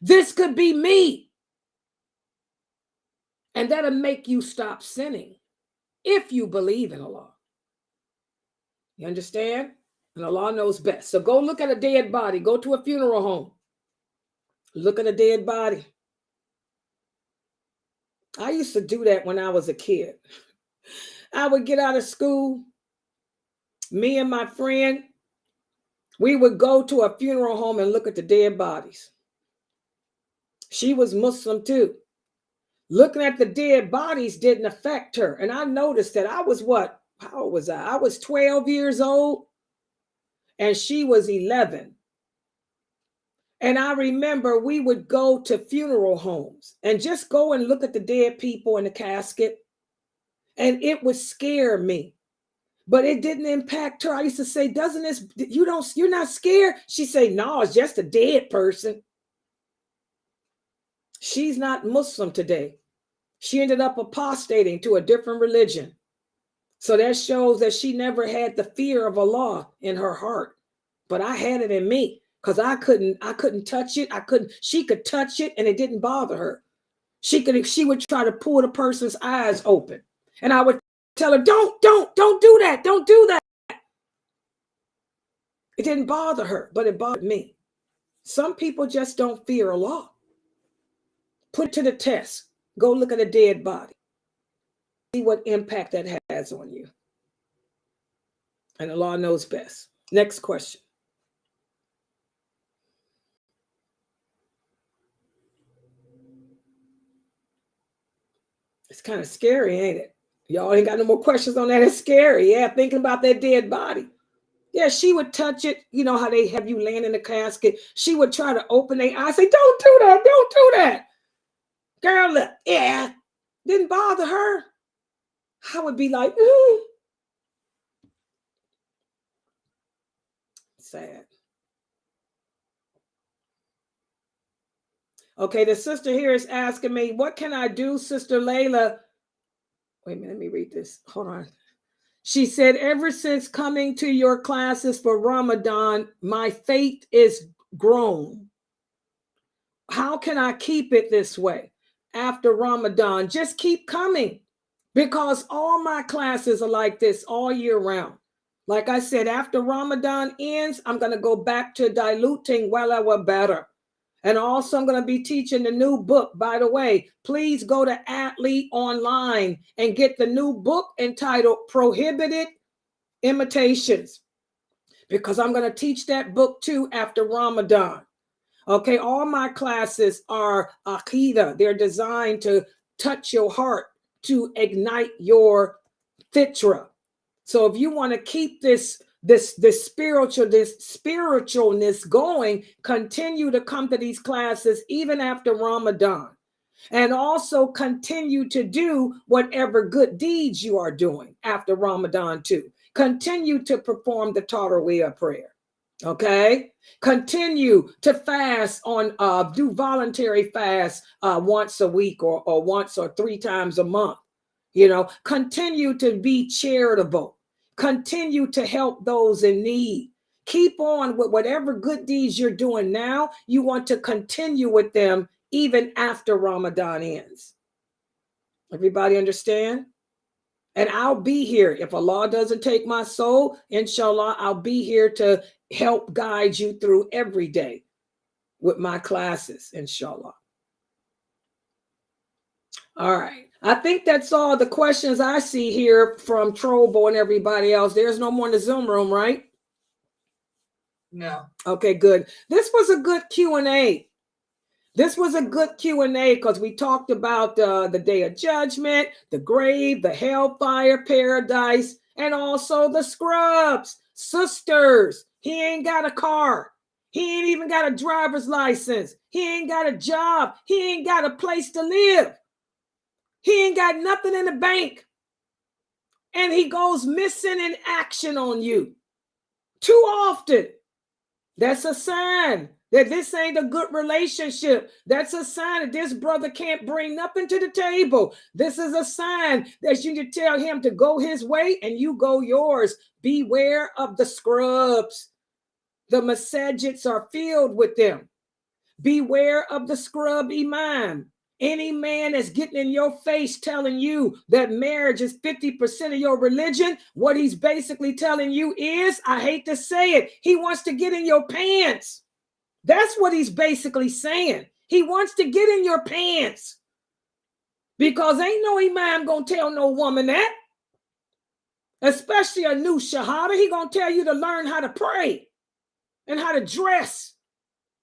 This could be me. And that'll make you stop sinning if you believe in Allah. You understand? And Allah knows best. So go look at a dead body. Go to a funeral home. Look at a dead body. I used to do that when I was a kid. I would get out of school. Me and my friend, we would go to a funeral home and look at the dead bodies. She was Muslim too. Looking at the dead bodies didn't affect her. And I noticed that I was what? How old was I? I was 12 years old and she was 11. And I remember we would go to funeral homes and just go and look at the dead people in the casket. And it would scare me. But it didn't impact her. I used to say, doesn't this, you're not scared? She say, no, it's just a dead person. She's not Muslim today. She ended up apostating to a different religion. So that shows that she never had the fear of Allah in her heart. But I had it in me because I couldn't touch it. She could touch it and it didn't bother her. She would try to pull the person's eyes open. And I would tell her, don't do that. Don't do that. It didn't bother her, but it bothered me. Some people just don't fear Allah. Put it to the test. Go look at a dead body. See what impact that has on you. And Allah knows best. Next question. It's kind of scary, ain't it? Y'all ain't got no more questions on that. It's scary. Yeah, thinking about that dead body. Yeah, she would touch it. You know how they have you laying in the casket. She would try to open their eyes. Say, don't do that. Don't do that. Girl, look, yeah. Didn't bother her. I would be like, ooh. Sad. Okay, the sister here is asking me, what can I do, Sister Laila? Wait a minute, let me read this. Hold on. She said, ever since coming to your classes for Ramadan, my faith is grown. How can I keep it this way after Ramadan? Just keep coming, because all my classes are like this all year round. Like I said, after Ramadan ends, I'm going to go back to diluting wala better. And also I'm going to be teaching the new book. By the way, please go to Athlete Online and get the new book entitled Prohibited Imitations, because I'm going to teach that book too after Ramadan. Okay, all my classes are aqidah. They're designed to touch your heart, to ignite your fitra. So if you want to keep this spiritualness going, continue to come to these classes even after Ramadan. And also continue to do whatever good deeds you are doing after Ramadan too. Continue to perform the Taraweeh prayer. Okay, continue to fast on do voluntary fast once a week or once or 3 times a month. You know, continue to be charitable, continue to help those in need. Keep on with whatever good deeds you're doing now. You want to continue with them even after Ramadan ends. Everybody understand? And I'll be here. If Allah doesn't take my soul, inshallah, I'll be here to help guide you through every day with my classes, inshallah. All right. I think that's all the questions I see here from Trobo and everybody else. There's no more in the Zoom room, right? No. Okay, good. This was a good Q&A. This was a good Q&A because we talked about the Day of Judgment, the grave, the hellfire, paradise, and also the scrubs. Sisters, he ain't got a car. He ain't even got a driver's license. He ain't got a job. He ain't got a place to live. He ain't got nothing in the bank. And he goes missing in action on you too often. That's a sign that this ain't a good relationship. That's a sign that this brother can't bring nothing to the table. This is a sign that you need to tell him to go his way and you go yours. Beware of the scrubs. The masajids are filled with them. Beware of the scrub imam. Any man that's getting in your face telling you that marriage is 50% of your religion, what he's basically telling you is, I hate to say it, he wants to get in your pants. That's what he's basically saying. He wants to get in your pants. Because ain't no imam gonna tell no woman that. Especially a new shahada. He gonna tell you to learn how to pray and how to dress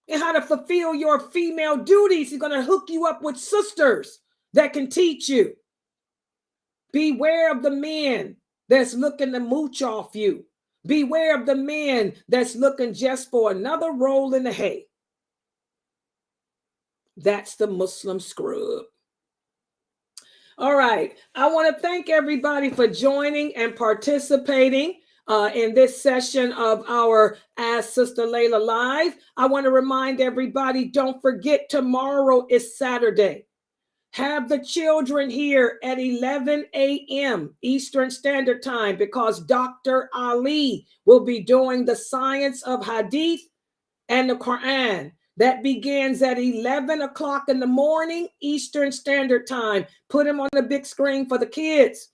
and how to fulfill your female duties. He's gonna hook you up with sisters that can teach you. Beware of the men that's looking to mooch off you. Beware of the men that's looking just for another roll in the hay. That's the Muslim scrub. All right. I want to thank everybody for joining and participating in this session of our Ask Sister Laila Live. I want to remind everybody, don't forget tomorrow is Saturday. Have the children here at 11 a.m. Eastern Standard Time because Dr. Ali will be doing the science of Hadith and the Quran. That begins at 11 o'clock in the morning Eastern Standard Time. Put him on the big screen for the kids.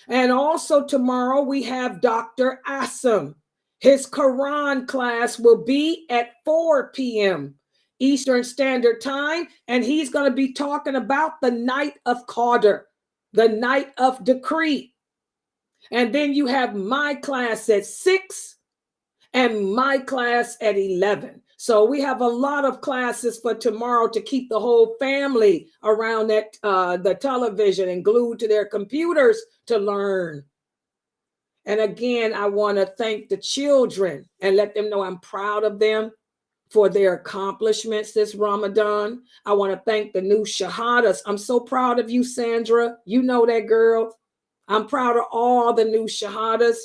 And also tomorrow we have Dr. Asim. His Quran class will be at 4 p.m. Eastern Standard Time, and he's going to be talking about the night of Qadr, the night of decree. And then you have my class at 6 and my class at 11. So we have a lot of classes for tomorrow to keep the whole family around that the television and glued to their computers to learn. And again, I want to thank the children and let them know I'm proud of them for their accomplishments this Ramadan. I want to thank the new shahadas. I'm so proud of you, Sandra. You know that girl. I'm proud of all the new shahadas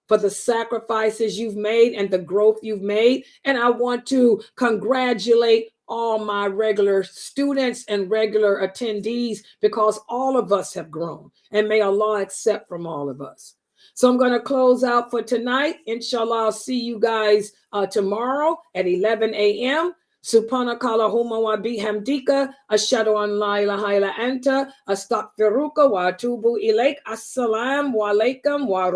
for the sacrifices you've made and the growth you've made. And I want to congratulate all my regular students and regular attendees, because all of us have grown, and may Allah accept from all of us. So I'm going to close out for tonight. Inshallah, I'll see you guys tomorrow at 11 a.m. Subhanakallahumma wa bihamdika ashhadu an la ilaha illa anta astaghfiruka wa atubu ilaik. Assalamu alaikum wa